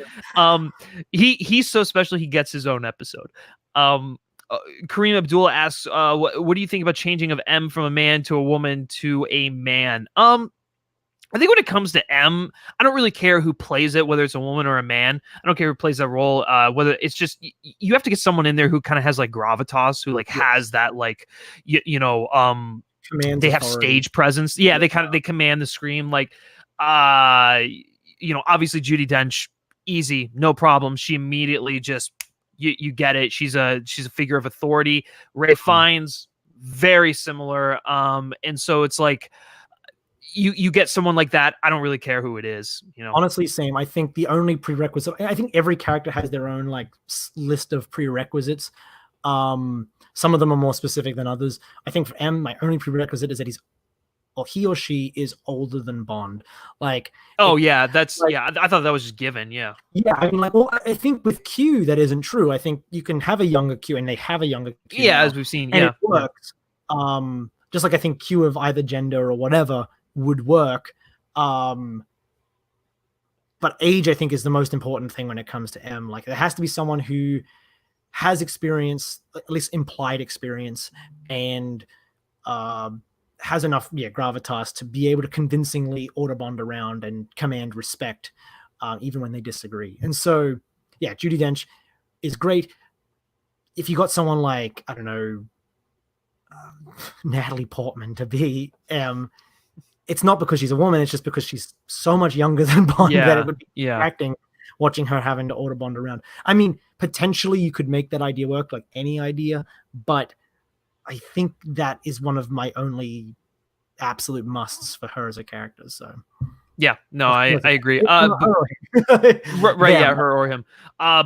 He's so special. He gets his own episode. Kareem Abdullah asks, what do you think about changing of M from a man to a woman to a man? I think when it comes to M, I don't really care who plays it, whether it's a woman or a man. I don't care who plays that role. Whether it's just you have to get someone in there who kind of has like gravitas, who like has that like they have stage presence. Yeah, they command the screen. Like obviously Judi Dench, easy, no problem. She immediately just you get it. She's a figure of authority. Ray Fiennes, very similar. And so it's like. You get someone like that. I don't really care who it is. Honestly, same. I think the only prerequisite. I think every character has their own like list of prerequisites. Some of them are more specific than others. I think for M, my only prerequisite is that he or she is older than Bond. Like, I thought that was just given. Yeah. Yeah, I mean, like, well, I think with Q that isn't true. I think you can have a younger Q, and they have a younger Q. Yeah, now, as we've seen. And it works. Just like I think Q of either gender or whatever would work. But age, I think, is the most important thing when it comes to M. Like, there has to be someone who has experience, at least implied experience, and has enough gravitas to be able to convincingly order Bond around and command respect, even when they disagree. And so, yeah, Judi Dench is great. If you got someone like, I don't know, Natalie Portman to be M, it's not because she's a woman, it's just because she's so much younger than Bond that it would be distracting watching her having to order Bond around. I mean, potentially you could make that idea work, like any idea, but I think that is one of my only absolute musts for her as a character. So yeah, no, I agree. Her or him.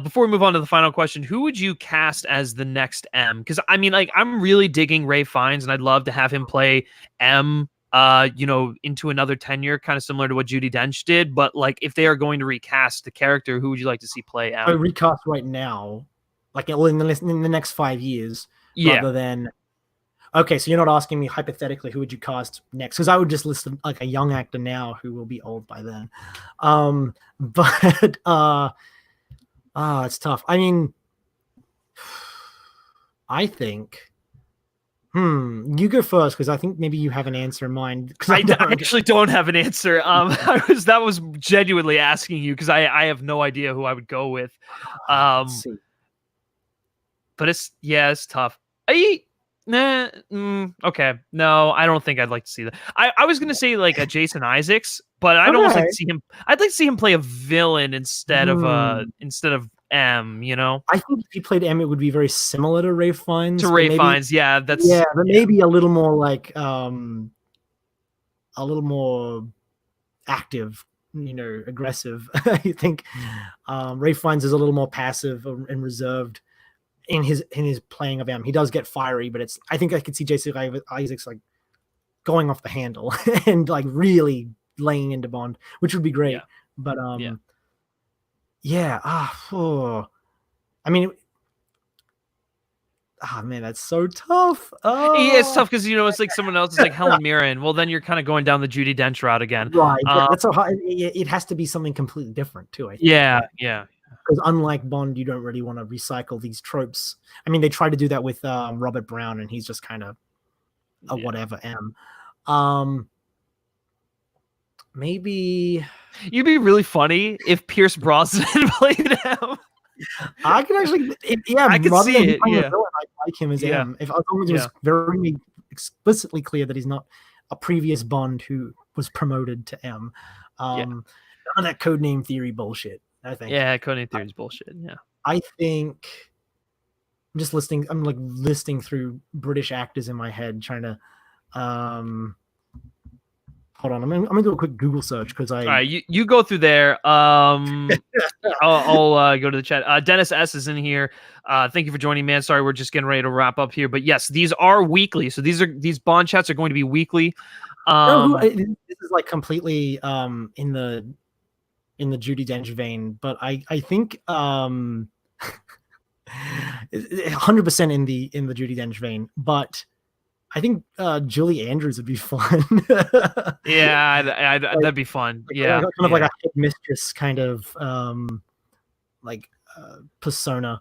Before we move on to the final question, who would you cast as the next M? Because I mean, like, I'm really digging Ray Fiennes, and I'd love to have him play M. Into another tenure, kind of similar to what Judi Dench did. But like, if they are going to recast the character, who would you like to see play M? I recast right now, like in the next 5 years, rather than. Okay, so you're not asking me hypothetically who would you cast next, because I would just list like a young actor now who will be old by then. It's tough. I mean, I think. You go first, because I think maybe you have an answer in mind. I actually don't have an answer. That was genuinely asking you, because I have no idea who I would go with. But it's tough. Okay, no, I don't think I'd like to see that. I was gonna say like a Jason Isaacs, but I'd almost like to see him. I'd like to see him play a villain instead of M. I think if he played M, it would be very similar to Ray Fiennes. Fiennes, but maybe a little more like a little more active, aggressive. I think Ray Fiennes is a little more passive and reserved in his playing of M. He does get fiery, but I think I could see Jason Isaacs like going off the handle and like really laying into Bond, which would be great. Yeah. But I mean, man, that's so tough. It's tough because it's like someone else is like Helen Mirren. Well, then you're kind of going down the Judi Dench route again, right? That's so hard. It has to be something completely different too. I think. Yeah. Because unlike Bond, you don't really want to recycle these tropes. I mean, they try to do that with Robert Brown, and he's just kind of a whatever M. Maybe you'd be really funny if Pierce Brosnan played him. I could actually, I could see it. Yeah, I like him as M. If as long as it was very explicitly clear that he's not a previous Bond who was promoted to M. None of that codename theory bullshit. I think. Yeah, codename theory is bullshit. Yeah, I think I'm just listing. I'm like listing through British actors in my head, trying to. Hold on, I'm gonna do a quick Google search because All right, you go through there. I'll go to the chat. Dennis S is in here. Thank you for joining, man. Sorry, we're just getting ready to wrap up here, but yes, these are weekly. So these Bond chats are going to be weekly. This is like completely in the in the Judi Dench vein, but I think 100% in the Judi Dench vein, but I think Julie Andrews would be fun. Yeah, that'd be fun. Yeah, kind of like a headmistress kind of like persona.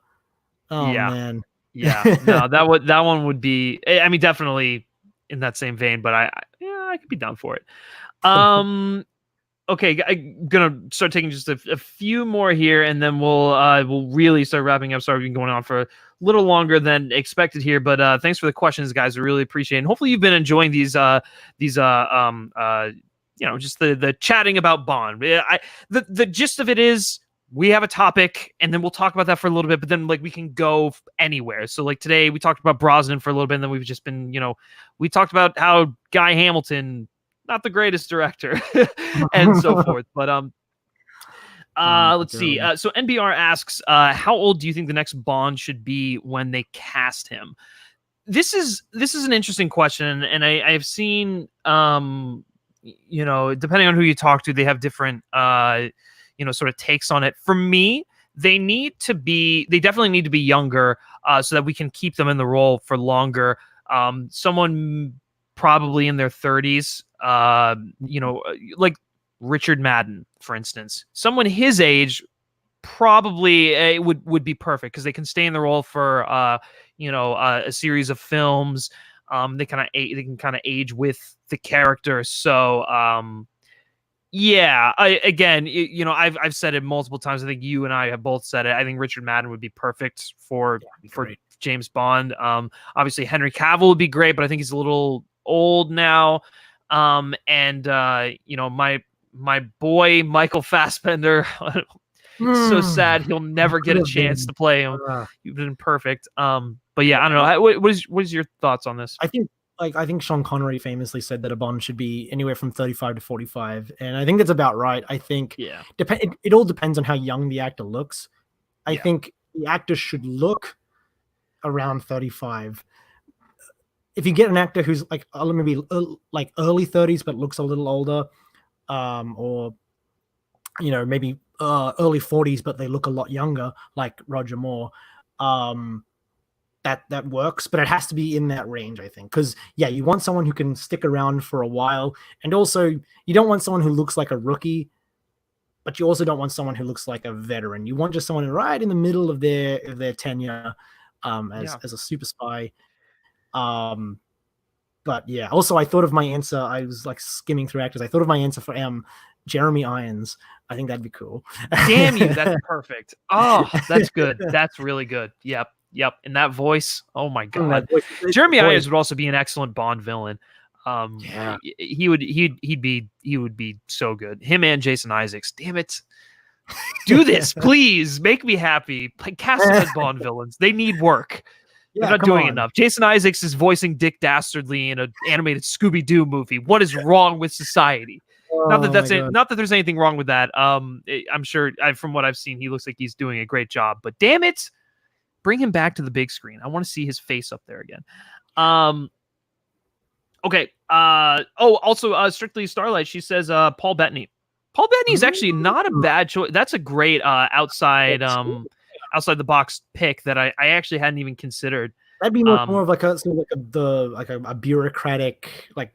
Oh man. Yeah. No, that one would be. I mean, definitely in that same vein, but I could be down for it. Okay, I'm gonna start taking just a few more here, and then we'll really start wrapping up. Sorry, we've been going on for a little longer than expected here, but thanks for the questions, guys. I really appreciate it. And hopefully, you've been enjoying these just the chatting about Bond. The gist of it is we have a topic, and then we'll talk about that for a little bit, but then like we can go anywhere. So like today, we talked about Brosnan for a little bit, and then we've just been we talked about how Guy Hamilton, not the greatest director, and so forth. But let's see. So NBR asks, how old do you think the next Bond should be when they cast him? This is an interesting question, and I've seen depending on who you talk to, they have different sort of takes on it. For me, they definitely need to be younger, so that we can keep them in the role for longer. Someone probably in their 30s, like Richard Madden, for instance. Someone his age probably would be perfect because they can stay in the role for a series of films. They can kind of age with the character. So I've said it multiple times. I think you and I have both said it. I think Richard Madden would be perfect for James Bond. Obviously Henry Cavill would be great, but I think he's a little old now. My boy Michael Fassbender, so sad he'll never get a chance to play him. He's been perfect. But yeah, I don't know. What is your thoughts on this? I think Sean Connery famously said that a Bond should be anywhere from 35 to 45, and I think that's about right. I think it all depends on how young the actor looks. I think the actor should look around 35. If you get an actor who's like maybe like early 30s but looks a little older, or maybe early 40s but they look a lot younger, like Roger Moore, that works, but it has to be in that range, I think, because you want someone who can stick around for a while, and also you don't want someone who looks like a rookie, but you also don't want someone who looks like a veteran. You want just someone right in the middle of their tenure as a super spy. But yeah, also I thought of my answer. I was like skimming through actors. I thought of my answer for Jeremy Irons. I think that'd be cool. Damn you, that's perfect. Oh, that's good. That's really good. Yep. And that voice, oh my god. Jeremy Irons would also be an excellent Bond villain. He would be so good. Him and Jason Isaacs. Damn it. Do this, please. Make me happy. Cast them as Bond villains. They need work. They're not doing enough. Jason Isaacs is voicing Dick Dastardly in an animated Scooby-Doo movie. What is wrong with society? Not that there's anything wrong with that. I'm sure from what I've seen, he looks like he's doing a great job. But damn it, bring him back to the big screen. I want to see his face up there again. Okay. Also, Strictly Starlight, she says Paul Bettany. Paul Bettany is actually not a bad choice. That's a great outside the box pick that I actually hadn't even considered. That'd be more of like a bureaucratic, like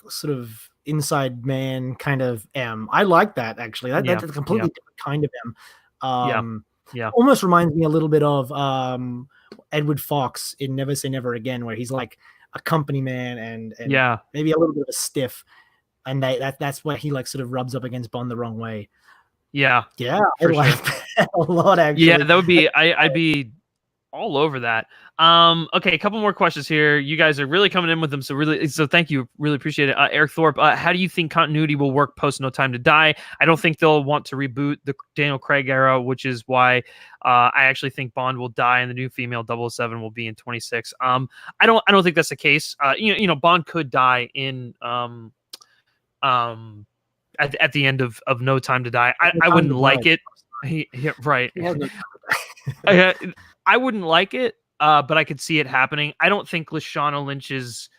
sort of inside man kind of M. I like that actually. That's a completely different kind of M. Almost reminds me a little bit of Edward Fox in Never Say Never Again, where he's like a company man and maybe a little bit of a stiff, and that's where he like sort of rubs up against Bond the wrong way. I like that a lot actually. Yeah, that would be I'd be all over that. Okay, a couple more questions here. You guys are really coming in with them, so thank you. Really appreciate it. Eric Thorpe, how do you think continuity will work post No Time to Die? I don't think they'll want to reboot the Daniel Craig era, which is why I actually think Bond will die and the new female 007 will be in 26. I don't think that's the case. Bond could die in at the end of No Time to Die. I wouldn't like it. Right. I wouldn't like it, but I could see it happening. I don't think Lashana Lynch's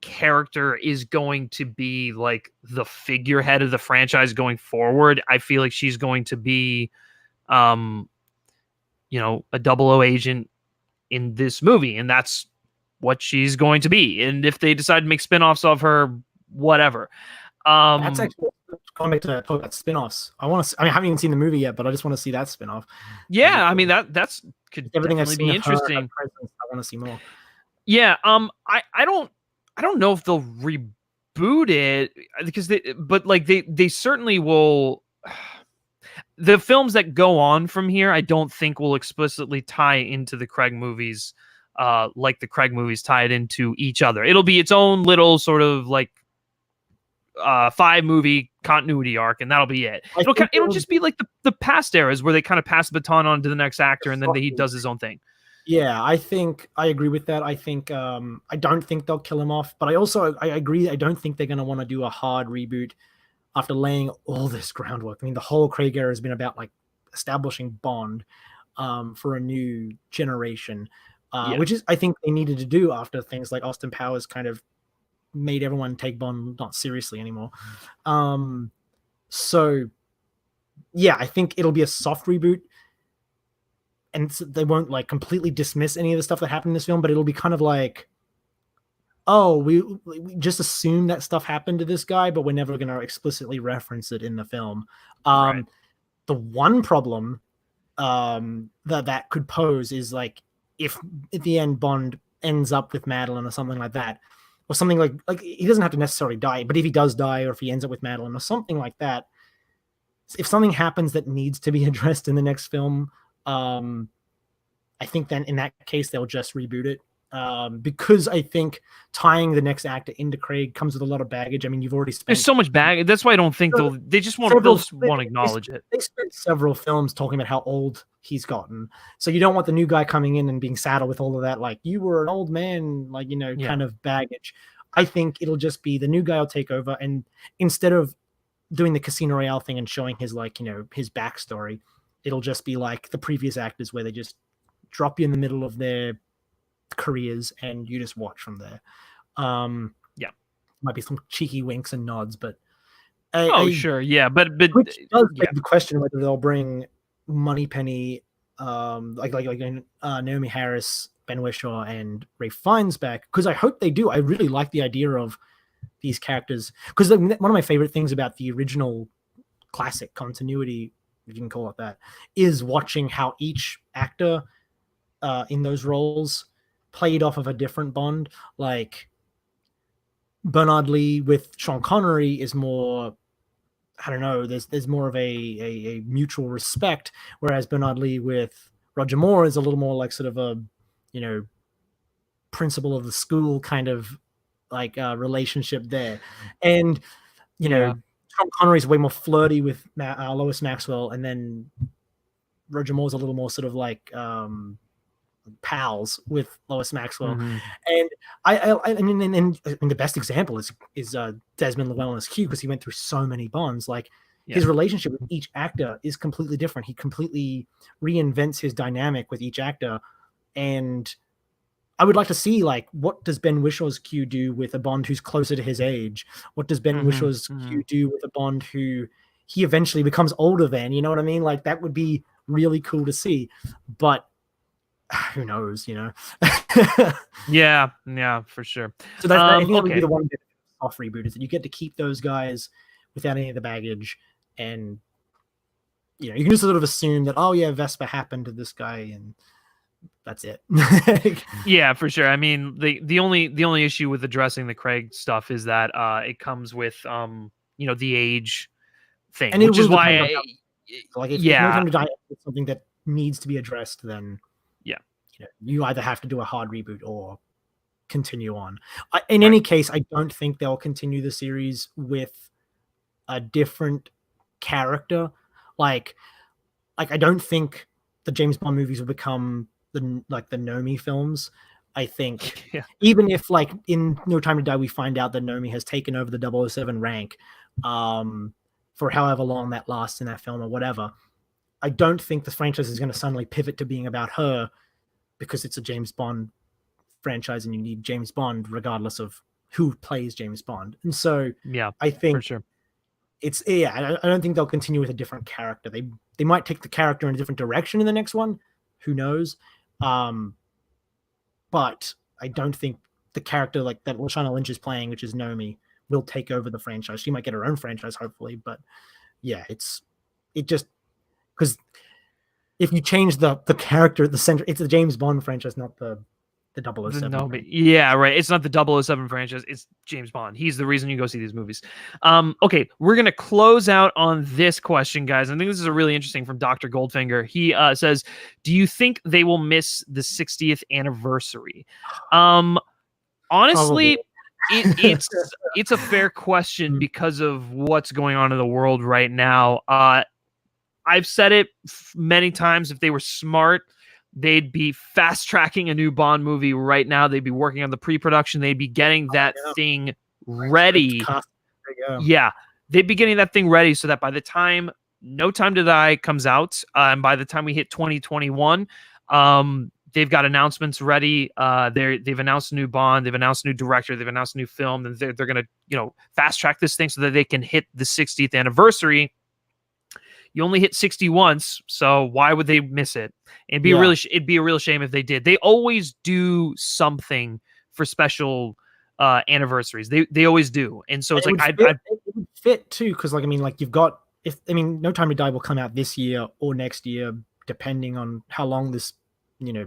character is going to be like the figurehead of the franchise going forward. I feel like she's going to be, you know, a 00 agent in this movie, and that's what she's going to be. And if they decide to make spin-offs of her, whatever. That's actually going back to talk about spin-offs. I haven't even seen the movie yet, but I just want to see that spin-off. Yeah, I mean that's could everything I've definitely seen be interesting. I want to see more. Yeah, I don't know if they'll reboot it because they certainly will. The films that go on from here, I don't think will explicitly tie into the Craig movies, like the Craig movies tied into each other. It'll be its own little sort of like 5-movie continuity arc, and that'll be it. It'll just be like the past eras where they kind of pass the baton on to the next actor, and then he does his own thing. Yeah, I think I agree with that. I think I don't think they'll kill him off, but I agree. I don't think they're going to want to do a hard reboot after laying all this groundwork. I mean, the whole Craig era has been about like establishing Bond for a new generation, which is I think they needed to do after things like Austin Powers kind of made everyone take Bond not seriously anymore. So yeah, I think it'll be a soft reboot. And they won't like completely dismiss any of the stuff that happened in this film, but it'll be kind of like, oh, we just assume that stuff happened to this guy, but we're never going to explicitly reference it in the film. Right. The one problem that could pose is like if at the end Bond ends up with Madeline or something like that, or something like he doesn't have to necessarily die, but if he does die or if he ends up with Madeline or something like that, if something happens that needs to be addressed in the next film, I think then in that case they'll just reboot it, because I think tying the next actor into Craig comes with a lot of baggage. I mean, you've already spent there's so much baggage. That's why I don't think they just won't acknowledge it. They spent several films talking about how old he's gotten, so you don't want the new guy coming in and being saddled with all of that, like you were an old man, like kind of baggage. I think it'll just be the new guy will take over, and instead of doing the Casino Royale thing and showing his his backstory, it'll just be like the previous actors where they just drop you in the middle of their careers and you just watch from there. Might be some cheeky winks and nods, but sure, yeah, but which does beg the question whether they'll bring Moneypenny, like Naomi Harris, Ben Whishaw, and Ralph Fiennes back, because I hope they do. I really like the idea of these characters, because one of my favorite things about the original classic continuity, if you can call it that, is watching how each actor in those roles played off of a different Bond. Like Bernard Lee with Sean Connery is more, I don't know, there's more of a mutual respect, whereas Bernard Lee with Roger Moore is a little more like sort of a principal of the school kind of like relationship there. And Sean Connery is way more flirty with Lois Maxwell, and then Roger Moore's a little more sort of like pals with Lois Maxwell. Mm-hmm. And I mean the best example is Desmond Llewellyn as Q, because he went through so many Bonds. Like his relationship with each actor is completely different. He completely reinvents his dynamic with each actor, and I would like to see, like, what does Ben Whishaw's Q do with a Bond who's closer to his age? What does Ben Whishaw's Q do with a Bond who he eventually becomes older than? You know what I mean? Like, that would be really cool to see. But who knows, Yeah, for sure. So I think that would be the one bit of soft reboot, is that you get to keep those guys without any of the baggage, and you can just sort of assume that, oh yeah, Vespa happened to this guy, and that's it. Yeah, for sure. I mean, the only issue with addressing the Craig stuff is that it comes with the age thing, and which is why if No Time to Die is something that needs to be addressed, then you either have to do a hard reboot or continue on. In any case, I don't think they'll continue the series with a different character. Like I don't think the James Bond movies will become the Nomi films. I think even if, like, in No Time to Die we find out that Nomi has taken over the 007 rank for however long that lasts in that film or whatever, I don't think the franchise is going to suddenly pivot to being about her, because it's a James Bond franchise and you need James Bond regardless of who plays James Bond. And so Yeah, I think for sure. I don't think they'll continue with a different character. They might take the character in a different direction in the next one. Who knows? But I don't think the character like that Lashana Lynch is playing, which is Nomi, will take over the franchise. She might get her own franchise, hopefully. But yeah, it just because if you change the character at the center, it's the James Bond franchise, not the 007. No, but yeah, right. It's not the 007 franchise. It's James Bond. He's the reason you go see these movies. Okay, we're gonna close out on this question, guys. I think this is a really interesting from Dr. Goldfinger. He says, "Do you think they will miss the 60th anniversary?" Honestly, it's a fair question because of what's going on in the world right now. I've said it many times. If they were smart, they'd be fast tracking a new Bond movie right now. They'd be working on the pre-production. They'd be getting that thing ready. Yeah, they'd be getting that thing ready so that by the time No Time to Die comes out, and by the time we hit 2021, they've got announcements ready. They've announced a new Bond. They've announced a new director. They've announced a new film. And they're going to, fast track this thing so that they can hit the 60th anniversary. You only hit 60 once, so why would they miss it? It'd be a real shame if they did. They always do something for special anniversaries. They always do, and so it's like it would fit too, because you've got No Time to Die will come out this year or next year, depending on how long this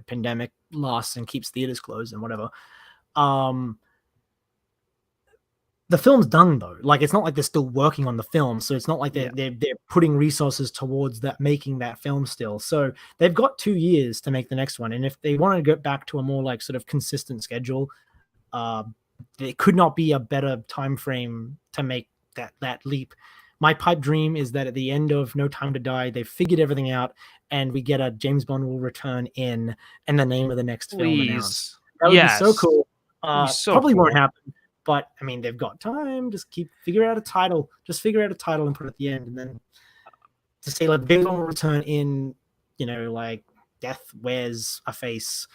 pandemic lasts and keeps theaters closed and whatever. The film's done though. It's not like they're still working on the film, so it's not like they're putting resources towards that, making that film still. So they've got 2 years to make the next one, and if they want to get back to a more sort of consistent schedule, there could not be a better time frame to make that leap. My pipe dream is that at the end of No Time to Die, they've figured everything out, and we get a James Bond will return in, and the name of the next film announced. That would be so cool. Probably won't happen. But they've got time. Just figure out a title. Just figure out a title and put it at the end, and then to say James Bond will return in, Death Wears a Face,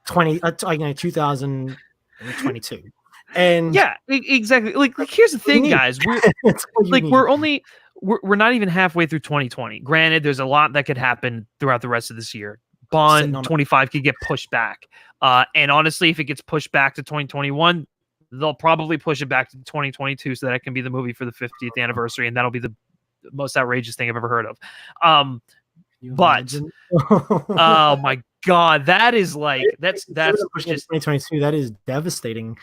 2022, and yeah, exactly. Here's the thing, guys. We're not even halfway through 2020. Granted, there's a lot that could happen throughout the rest of this year. Bond 25 could get pushed back. And honestly, if it gets pushed back to 2021, they'll probably push it back to 2022 so that it can be the movie for the 50th anniversary, and that'll be the most outrageous thing I've ever heard of. But oh my god, that is that's just 2022. That is devastating.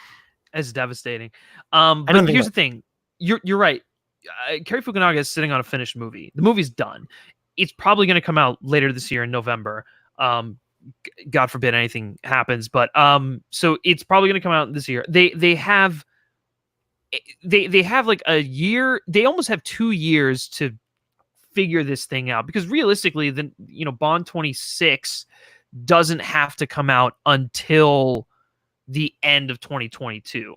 It's devastating. But here's the thing. You're right. Cary Fukunaga is sitting on a finished movie. The movie's done. It's probably going to come out later this year in November. God forbid anything happens, but so it's probably going to come out this year. They have a year. They almost have 2 years to figure this thing out, because realistically, Bond 26 doesn't have to come out until the end of 2022.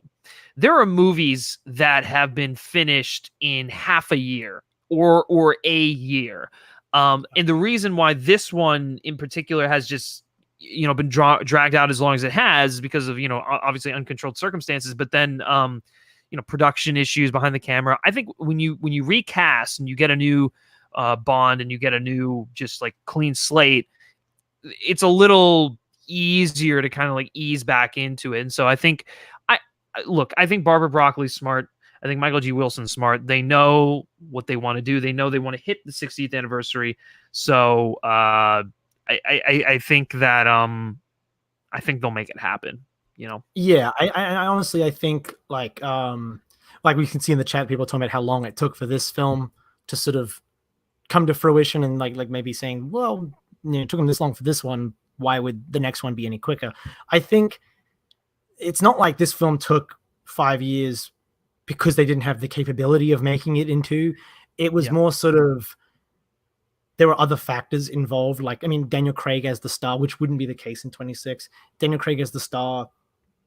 There are movies that have been finished in half a year or a year. And the reason why this one in particular has just, been dragged out as long as it has is because of, obviously uncontrolled circumstances, but then, production issues behind the camera. I think when you recast and you get a new Bond and you get a new, just clean slate, it's a little easier to kind of ease back into it. And so I think, I think Barbara Broccoli's smart. I think Michael G. Wilson's smart. They know what they want to do. They know they want to hit the 60th anniversary. So I think that I think they'll make it happen. Yeah, I honestly, I think we can see in the chat, people talking about how long it took for this film to sort of come to fruition, and maybe saying, well, it took them this long for this one, why would the next one be any quicker? I think it's not like this film took 5 years because they didn't have the capability of making it into. It was more sort of, there were other factors involved. Daniel Craig as the star, which wouldn't be the case in 26. Daniel Craig as the star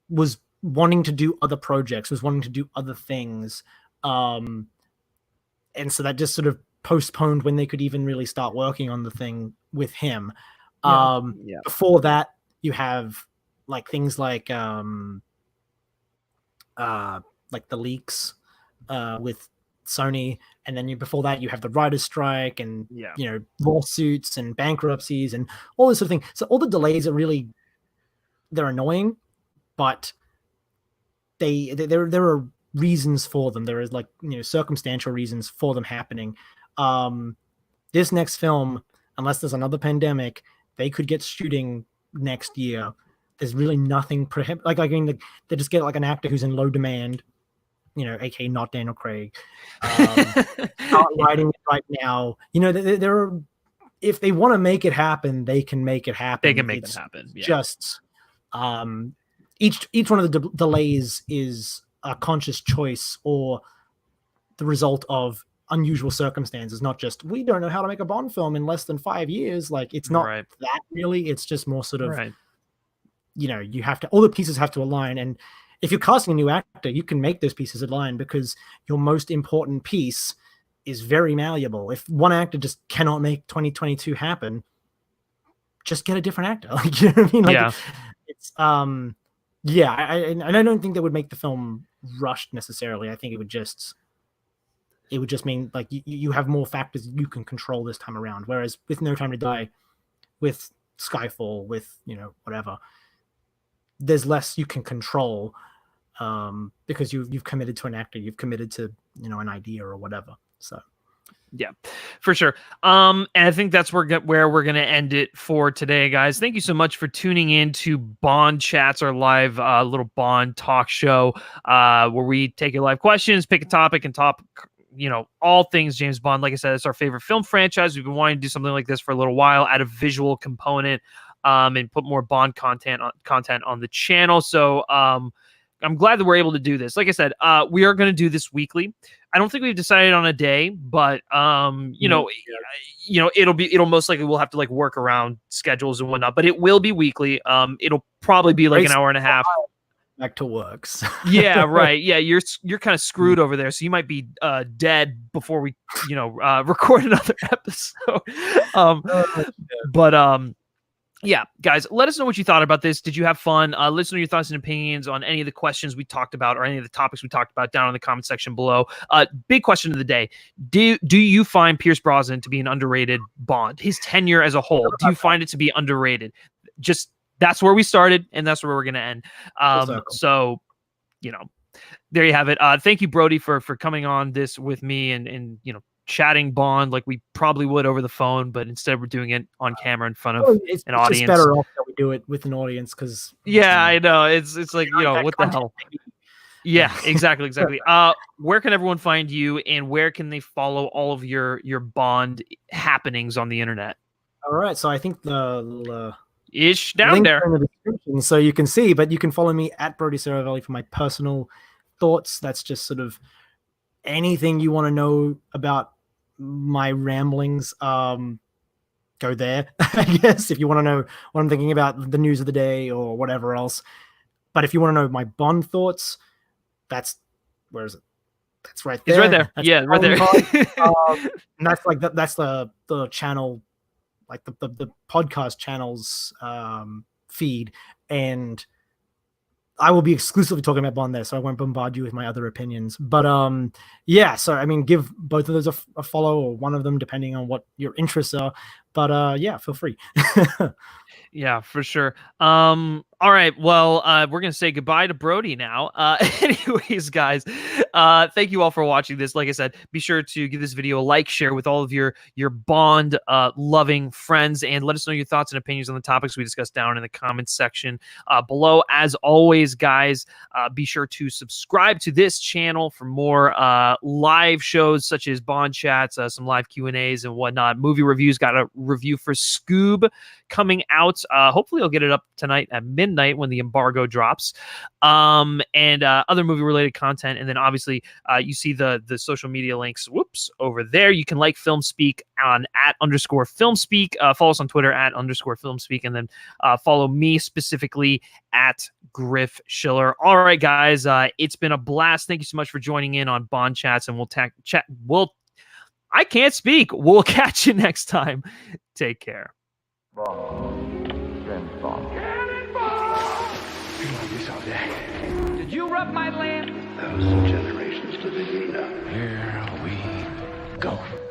was wanting to do other projects, was wanting to do other things. And so that just sort of postponed when they could even really start working on the thing with him. Before that, you have things like like the leaks with Sony, and then before that you have the writer's strike and lawsuits and bankruptcies and all this sort of thing. So all the delays are really, they're annoying, but there are reasons for them. There is like circumstantial reasons for them happening. This next film, unless there's another pandemic, they could get shooting next year. There's really nothing they just get like an actor who's in low demand, aka not Daniel Craig, not writing it right now. There are, if they want to make it happen, they can make it happen. They can make it happen. Yeah. Just each one of the delays is a conscious choice or the result of unusual circumstances, not just we don't know how to make a Bond film in less than 5 years. Like, it's not that really. It's just more sort of you have to, all the pieces have to align. And if you're casting a new actor, you can make those pieces align because your most important piece is very malleable. If one actor just cannot make 2022 happen, just get a different actor. Like, you know what I mean? Like, it's I don't think that would make the film rushed necessarily. I think it would just mean like you have more factors you can control this time around. Whereas with No Time to Die, with Skyfall, with whatever, there's less you can control because you've committed to an actor, you've committed to an idea or whatever. So yeah, for sure. And I think that's where we're going to end it for today, guys. Thank you so much for tuning in to Bond Chats, our live little Bond talk show where we take your live questions, pick a topic, and all things James Bond. Like I said, it's our favorite film franchise. We've been wanting to do something like this for a little while, add a visual component and put more Bond content on the channel. So I'm glad that we're able to do this. Like I said, we are going to do this weekly. I don't think we've decided on a day, but it'll most likely we'll have to like work around schedules and whatnot, but it will be weekly. It'll probably be like an hour and a half. Back to work. Yeah, right. Yeah, you're kind of screwed over there, so you might be dead before we record another episode. Yeah, guys, let us know what you thought about this. Did you have fun? Let us know your thoughts and opinions on any of the questions we talked about or any of the topics we talked about down in the comment section below. Big question of the day. Do you find Pierce Brosnan to be an underrated Bond? His tenure as a whole, do you find it to be underrated? Just that's where we started, and that's where we're going to end. So, there you have it. Thank you, Brody, for coming on this with me and chatting Bond like we probably would over the phone, but instead we're doing it on camera in front of an audience. It's better off that we do it with an audience because I know it's like what the hell. Yeah, exactly. Where can everyone find you, and where can they follow all of your Bond happenings on the internet? All right, so I think the ish down there in the description, so you can see, but you can follow me at Brody Saravelli for my personal thoughts. That's just sort of anything you want to know about my ramblings, go there. I guess if you want to know what I'm thinking about the news of the day or whatever else. But if you want to know my Bond thoughts, where is it? That's right there. It's right there. That's right there. And that's the channel, like the podcast channel's feed, and I will be exclusively talking about Bond there, so I won't bombard you with my other opinions. But so I mean, give both of those a follow, or one of them, depending on what your interests are. But feel free. Yeah, for sure. All right. Well, we're going to say goodbye to Brody now. Anyways, guys, thank you all for watching this. Like I said, be sure to give this video a like, share with all of your Bond loving friends, and let us know your thoughts and opinions on the topics we discussed down in the comments section below. As always, guys, be sure to subscribe to this channel for more live shows such as Bond Chats, some live Q&As and whatnot. Movie reviews, got a review for Scoob coming out. Hopefully I'll get it up tonight at midnight when the embargo drops, and other movie related content. And then obviously you see the social media links over there. You can like FilmSpeak on @_FilmSpeak, follow us on Twitter @_FilmSpeak, and then follow me specifically at Griff Schiller. All right, guys, it's been a blast. Thank you so much for joining in on Bond Chats, and I can't speak. We'll catch you next time. Take care. Bond. James Bond. Cannonball! Been like this all day. Did you you rub my land? Thousand generations living here now. Here we go.